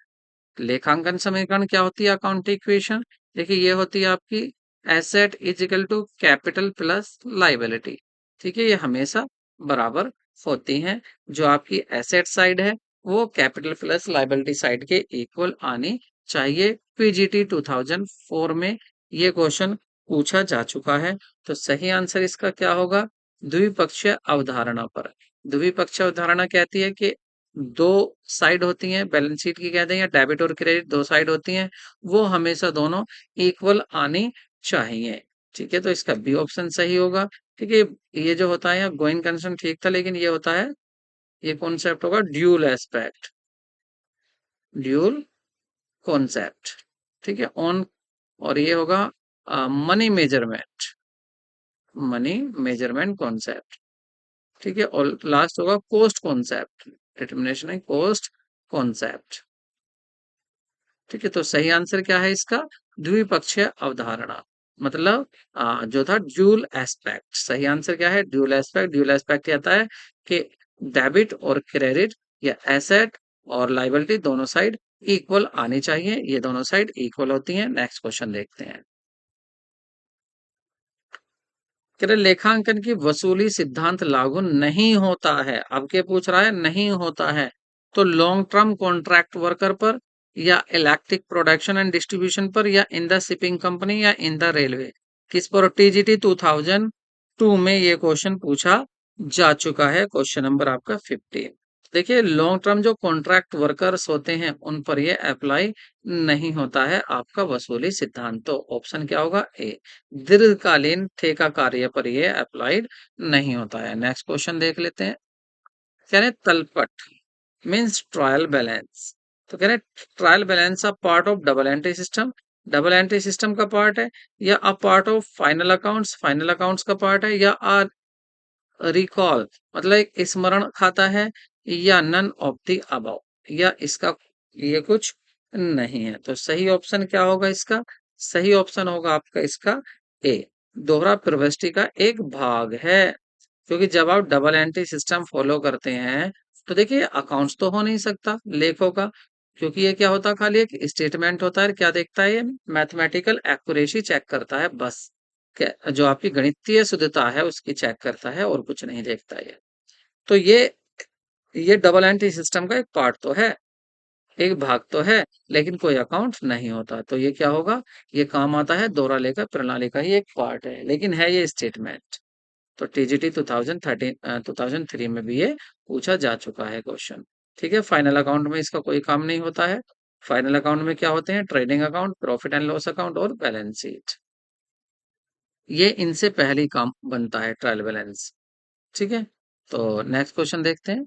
लेखांकन समीकरण क्या होती है, अकाउंटिंग इक्वेशन। देखिए ये होती है आपकी asset is equal to capital plus liability. ठीक है, ये हमेशा बराबर होती हैं। जो आपकी एसेट साइड है वो कैपिटल प्लस लाइबिलिटी साइड के इक्वल आनी चाहिए। पीजीटी 2004 में ये क्वेश्चन पूछा जा चुका है। तो सही आंसर इसका क्या होगा, द्विपक्षीय अवधारणा पर। द्विपक्षीय अवधारणा कहती है कि दो साइड होती हैं बैलेंस शीट की, कहते हैं, या डेबिट और क्रेडिट दो साइड होती हैं, वो हमेशा दोनों इक्वल आनी चाहिए। ठीक है, तो इसका बी ऑप्शन सही होगा। ठीक है, ये जो होता है गोइंग कंसर्न ठीक था, लेकिन ये होता है, ये कॉन्सेप्ट होगा ड्यूल एस्पेक्ट, ड्यूल कॉन्सेप्ट। ठीक है, ऑन, और ये होगा money measurement, money measurement concept. ठीक है, और लास्ट होगा कॉस्ट कॉन्सेप्ट, डिटर्मिनेशन है कॉस्ट कॉन्सेप्ट। ठीक है, तो सही आंसर क्या है इसका, द्विपक्षीय अवधारणा, मतलब जो था ड्यूल एस्पेक्ट। सही आंसर क्या है, ड्यूल एस्पेक्ट। ड्यूल एस्पेक्ट कहता है कि डेबिट और क्रेडिट या एसेट और लाइबिलिटी दोनों साइड इक्वल आनी चाहिए, ये दोनों साइड इक्वल होती हैं। नेक्स्ट क्वेश्चन देखते हैं। कह रहे लेखांकन की वसूली सिद्धांत लागू नहीं होता है। अब के पूछ रहा है, नहीं होता है तो लॉन्ग टर्म कॉन्ट्रैक्ट वर्कर पर, या इलेक्ट्रिक प्रोडक्शन एंड डिस्ट्रीब्यूशन पर, या इन द शिपिंग कंपनी, या इन द रेलवे, किस पर। टीजीटी 2002 में ये क्वेश्चन पूछा जा चुका है, क्वेश्चन नंबर आपका 15। देखिए लॉन्ग टर्म जो कॉन्ट्रैक्ट वर्कर्स होते हैं उन पर ये अप्लाई नहीं होता है आपका वसूली सिद्धांत। तो ऑप्शन क्या होगा, ए। दीर्घकालीन ठेका कार्य पर ये अप्लाइड नहीं होता है। नेक्स्ट क्वेश्चन देख लेते हैं। कह रहे तलपट मीन्स ट्रायल बैलेंस। तो कह रहे trial balance a part of double entry system, double entry system का पार्ट है, या a part of final accounts, final accounts का पार्ट है, या अ रिकॉल मतलब एक स्मरण खाता है, या नन ऑफ द अबव, या इसका ये कुछ नहीं है। तो सही ऑप्शन क्या होगा इसका, सही ऑप्शन होगा आपका इसका ए, दोहरा प्रविष्टि का एक भाग है। क्योंकि जब आप डबल एंट्री सिस्टम फॉलो करते हैं तो देखिए अकाउंट्स तो हो नहीं सकता लेखों का, क्योंकि ये क्या होता है, खाली एक स्टेटमेंट होता है। क्या देखता है ये? मैथमेटिकल एक्यूरेसी चेक करता है बस। जो आपकी गणितीय शुद्धता है उसकी चेक करता है और कुछ नहीं देखता ये। तो ये डबल एंट्री सिस्टम का एक पार्ट तो है, एक भाग तो है, लेकिन कोई अकाउंट नहीं होता। तो ये क्या होगा? ये काम आता है दोहरा लेखा प्रणाली का ही एक पार्ट है, लेकिन है ये स्टेटमेंट। तो टीजीटी 2003 में भी ये पूछा जा चुका है क्वेश्चन। ठीक है, फाइनल अकाउंट में इसका कोई काम नहीं होता है। फाइनल अकाउंट में क्या होते हैं? Trading account, profit and loss account और बैलेंस शीट। ये इनसे पहले ही काम बनता है, ट्रायल बैलेंस। ठीक है, तो नेक्स्ट क्वेश्चन देखते हैं।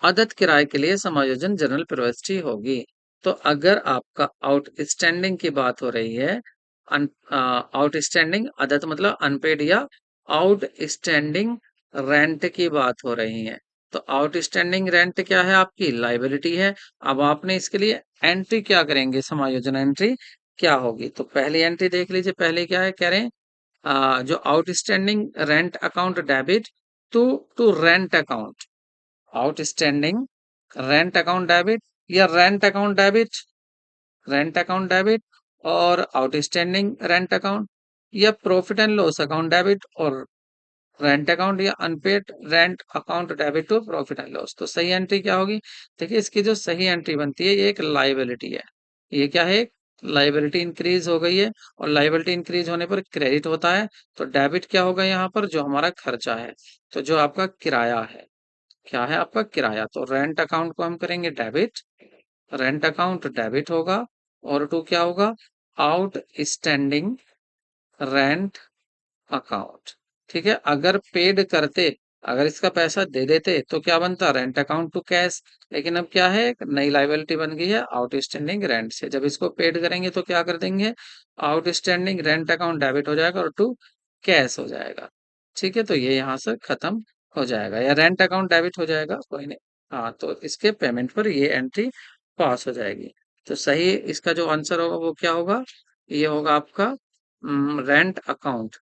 आदत किराए के लिए समायोजन जनरल प्रविष्टि होगी। तो अगर आपका आउटस्टैंडिंग की बात हो रही है, आउटस्टैंडिंग आदत मतलब अनपेड या आउटस्टैंडिंग रेंट की बात हो रही है। तो आउटस्टैंडिंग रेंट क्या है? आपकी लाइबिलिटी है। अब आपने इसके लिए एंट्री क्या करेंगे? समायोजन एंट्री क्या होगी? तो पहली एंट्री देख लीजिए, पहले क्या है कह रहे हैं, जो outstanding rent account debit to rent account, outstanding rent account debit या रेंट अकाउंट डेबिट और आउटस्टैंडिंग रेंट अकाउंट, या profit and loss account debit और रेंट अकाउंट, या unpaid rent account debit to profit and loss. तो सही entry क्या होगी? देखिए इसकी जो सही एंट्री बनती है ये एक लाइबिलिटी है। ये क्या है? लाइबिलिटी इंक्रीज हो गई है, और लाइबिलिटी इंक्रीज होने पर क्रेडिट होता है। तो डेबिट क्या होगा यहाँ पर? जो हमारा खर्चा है, तो जो आपका किराया है, क्या है आपका किराया। तो रेंट अकाउंट को हम करेंगे डेबिट, रेंट अकाउंट डेबिट होगा। और टू क्या होगा? Out standing rent account. ठीक है, अगर पेड करते, अगर इसका पैसा दे देते तो क्या बनता? Rent account to cash. लेकिन अब क्या है? एक नई लाइबिलिटी बन गई है आउटस्टैंडिंग रेंट से। जब इसको पेड करेंगे तो क्या कर देंगे? आउटस्टैंडिंग रेंट अकाउंट डेबिट हो जाएगा और टू कैश हो जाएगा। ठीक है, तो ये यहाँ से खत्म हो जाएगा, या रेंट अकाउंट डेबिट हो जाएगा, कोई नहीं। हाँ, तो इसके पेमेंट पर ये एंट्री पास हो जाएगी। तो सही इसका जो आंसर होगा वो क्या होगा? ये होगा आपका rent account,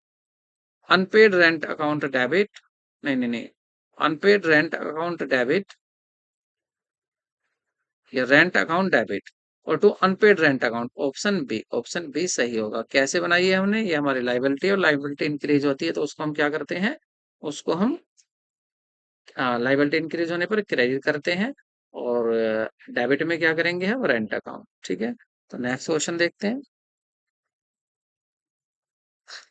unpaid rent account debit, नहीं, अनपेड रेंट अकाउंट डेबिट या रेंट अकाउंट डेबिट और to unpaid rent account. Option B सही होगा। कैसे बनाई है हमने? ये हमारी लाइबिलिटी, और लाइबिलिटी इंक्रीज होती है तो उसको हम क्या करते हैं? उसको हम लाइबिलिटी इंक्रीज होने पर क्रेडिट करते हैं, और डेबिट में क्या करेंगे हम? Rent account. ठीक है, तो नेक्स्ट क्वेश्चन देखते हैं।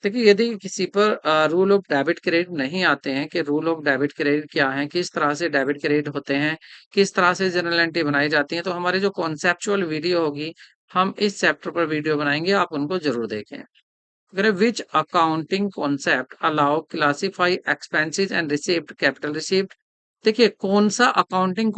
देखिए यदि किसी पर रूल ऑफ डेबिट क्रेडिट नहीं आते हैं, कि रूल ऑफ डेबिट क्रेडिट क्या है, किस तरह से डेबिट क्रेडिट होते हैं, किस तरह से जनरल एंट्री बनाई जाती है, तो हमारी जो कॉन्सेप्चुअल वीडियो होगी, हम इस चैप्टर पर वीडियो बनाएंगे, आप उनको जरूर देखें। अगर which accounting concept allow classify expenses and received capital received. देखिए कौन सा अकाउंटिंग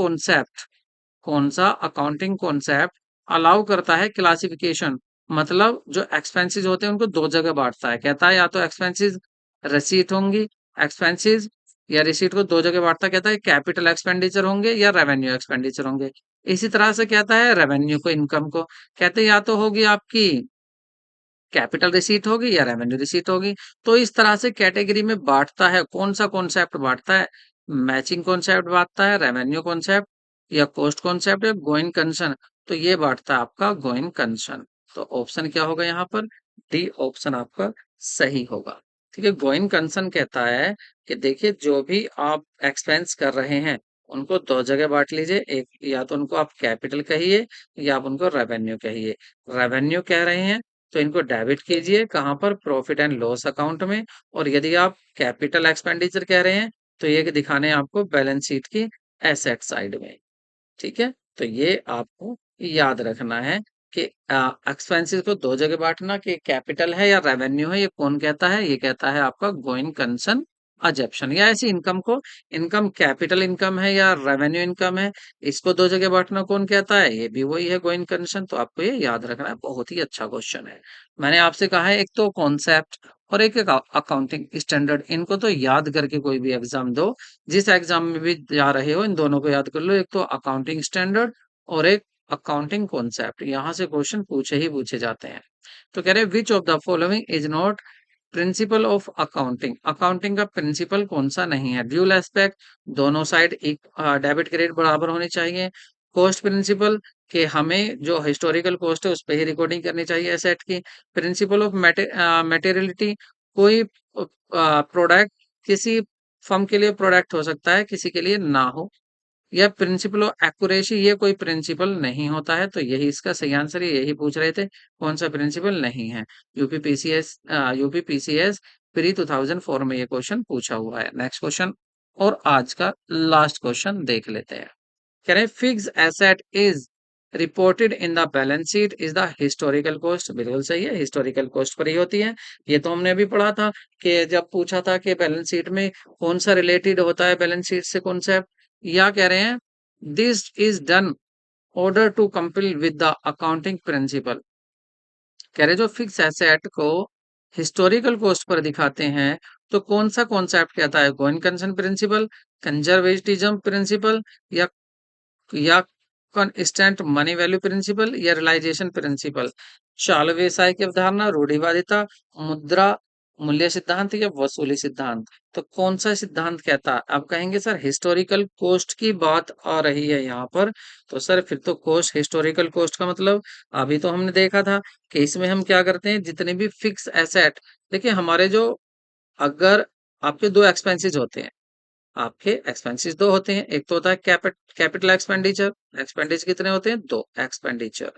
कॉन्सेप्ट अलाउ करता है क्लासिफिकेशन, मतलब जो एक्सपेंसेस होते हैं उनको दो जगह बांटता है। कहता है या तो एक्सपेंसेस रसीट होंगी, एक्सपेंसेस या रिसीट को दो जगह बांटता है। कहता है कैपिटल एक्सपेंडिचर होंगे या रेवेन्यू एक्सपेंडिचर होंगे। इसी तरह से कहता है रेवेन्यू को, इनकम को कहते हैं या तो होगी आपकी कैपिटल रिसीट होगी या रेवेन्यू रिसीट होगी। तो इस तरह से कैटेगरी में बांटता है। कौन सा कॉन्सेप्ट बांटता है? मैचिंग कॉन्सेप्ट बांटता है, रेवेन्यू कॉन्सेप्ट या कॉस्ट कॉन्सेप्ट या गोइंग कंसर्न। तो ये बांटता है आपका गोइंग कंसर्न। तो ऑप्शन क्या होगा यहाँ पर? डी ऑप्शन आपका सही होगा। ठीक है, गोइंग कंसर्न कहता है कि देखिए जो भी आप एक्सपेंस कर रहे हैं उनको दो जगह बांट लीजिए। एक, या तो उनको आप कैपिटल कहिए या आप उनको रेवेन्यू कहिए। रेवेन्यू कह रहे हैं तो इनको डेबिट कीजिए, कहाँ पर? प्रॉफिट एंड लॉस अकाउंट में। और यदि आप कैपिटल एक्सपेंडिचर कह रहे हैं तो ये दिखाने हैं आपको बैलेंस शीट की एसेट साइड में। ठीक है, तो ये आपको याद रखना है कि एक्सपेंसेस को दो जगह बांटना, कि कैपिटल है या रेवेन्यू है, ये कौन कहता है? ये कहता है आपका गोइंग कंसर्न अजप्शन। या ऐसी इनकम को, इनकम कैपिटल इनकम है या रेवेन्यू इनकम है, इसको दो जगह बांटना कौन कहता है? ये भी वही है, गोइंग कंसर्न। तो आपको ये याद रखना है, बहुत ही अच्छा क्वेश्चन है। मैंने आपसे कहा है एक तो कॉन्सेप्ट और एक अकाउंटिंग स्टैंडर्ड, इनको तो याद करके कोई भी एग्जाम दो। जिस एग्जाम में भी जा रहे हो इन दोनों को याद कर लो, एक तो अकाउंटिंग स्टैंडर्ड और एक अकाउंटिंग कॉन्सेप्ट। यहाँ से क्वेश्चन पूछे ही पूछे जाते हैं। तो कह रहे which of the following is not principle of accounting, accounting का प्रिंसिपल कौन सा नहीं है? ड्यूल एस्पेक्ट, दोनों साइड एक डेबिट क्रेडिट बराबर होनी चाहिए। कॉस्ट प्रिंसिपल कि हमें जो हिस्टोरिकल कॉस्ट है उस पे ही रिकॉर्डिंग करनी चाहिए एसेट की। प्रिंसिपल ऑफ मटेरियलिटी, कोई प्रोडक्ट किसी फर्म के लिए प्रोडक्ट हो सकता है, किसी के लिए ना हो। या प्रिंसिपल ऑफ एक्यूरेसी, ये कोई प्रिंसिपल नहीं होता है, तो यही इसका सही आंसर है। यही पूछ रहे थे कौन सा प्रिंसिपल नहीं है। यूपीपीसीएस प्री 2004 में ये क्वेश्चन पूछा हुआ है। नेक्स्ट क्वेश्चन और आज का लास्ट क्वेश्चन देख लेते हैं। कह रहे हैं fix asset is reported in the balance sheet is the historical cost. बिल्कुल सही है, हिस्टोरिकल कॉस्ट पर ही होती है। ये तो हमने अभी पढ़ा था कि जब पूछा था कि बैलेंस शीट में कौन सा रिलेटेड होता है बैलेंस शीट से कॉन्सेप्ट, या कह रहे हैं this is done order to complete with the accounting principle. कह रहे जो फिक्स एसेट को हिस्टोरिकल कॉस्ट पर दिखाते हैं तो कौन सा कॉन्सेप्ट कहता है? Going concern principle, conservatism principle, या कांस्टेंट मनी वैल्यू प्रिंसिपल, या रियलाइजेशन प्रिंसिपल। चालू व्यवसाय की अवधारणा, रूढ़िवादिता, मुद्रा मूल्य सिद्धांत, या वसूली सिद्धांत। तो कौन सा सिद्धांत कहता है? आप कहेंगे सर हिस्टोरिकल कॉस्ट की बात आ रही है यहाँ पर, तो सर फिर तो कॉस्ट, हिस्टोरिकल कॉस्ट का मतलब अभी तो हमने देखा था कि इसमें हम क्या करते हैं, जितने भी फिक्स एसेट, देखिए हमारे जो, अगर आपके दो एक्सपेंसेस होते हैं, आपके एक्सपेंसेस दो होते हैं, एक तो होता है कैपिटल एक्सपेंडिचर। एक्सपेंडिचर कितने होते हैं? दो एक्सपेंडिचर,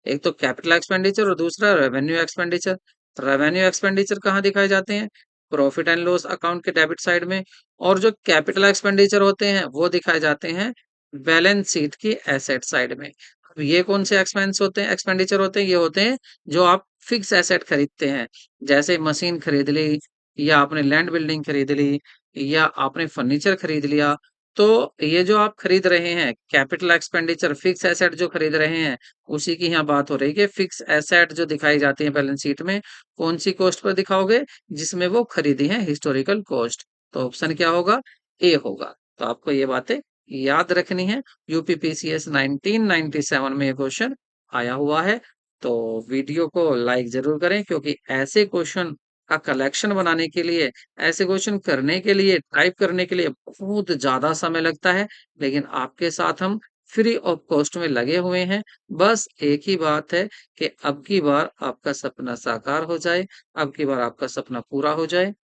एक तो कैपिटल एक्सपेंडिचर और दूसरा रेवेन्यू एक्सपेंडिचर। रेवेन्यू एक्सपेंडिचर कहाँ दिखाए जाते हैं? प्रॉफिट एंड लॉस अकाउंट के डेबिट साइड में। और जो कैपिटल एक्सपेंडिचर होते हैं वो दिखाए जाते हैं बैलेंस शीट की एसेट साइड में। अब ये कौन से एक्सपेंस होते हैं, एक्सपेंडिचर होते हैं? ये होते हैं जो आप फिक्स एसेट खरीदते हैं, जैसे मशीन खरीद ली, या आपने लैंड बिल्डिंग खरीद ली, या आपने फर्नीचर खरीद लिया। तो ये जो आप खरीद रहे हैं कैपिटल एक्सपेंडिचर, फिक्स एसेट जो खरीद रहे हैं, उसी की यहाँ बात हो रही है कि फिक्स एसेट जो दिखाई जाती है बैलेंस शीट में, कौन सी कॉस्ट पर दिखाओगे? जिसमें वो खरीदी है, हिस्टोरिकल कॉस्ट। तो ऑप्शन क्या होगा? ए होगा। तो आपको ये बातें याद रखनी है। यूपीपीसीएस 1997 में ये क्वेश्चन आया हुआ है। तो वीडियो को लाइक जरूर करें, क्योंकि ऐसे क्वेश्चन का कलेक्शन बनाने के लिए, ऐसे क्वेश्चन करने के लिए, टाइप करने के लिए बहुत ज़्यादा समय लगता है, लेकिन आपके साथ हम फ्री ऑफ कॉस्ट में लगे हुए हैं। बस एक ही बात है कि अब की बार आपका सपना साकार हो जाए, अब की बार आपका सपना पूरा हो जाए।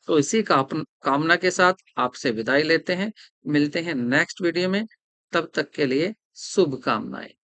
तो इसी कामना के साथ आपसे विदाई लेते हैं। मिलते हैं नेक्स्ट वीडियो में, तब तक के लिए शुभकामनाएं।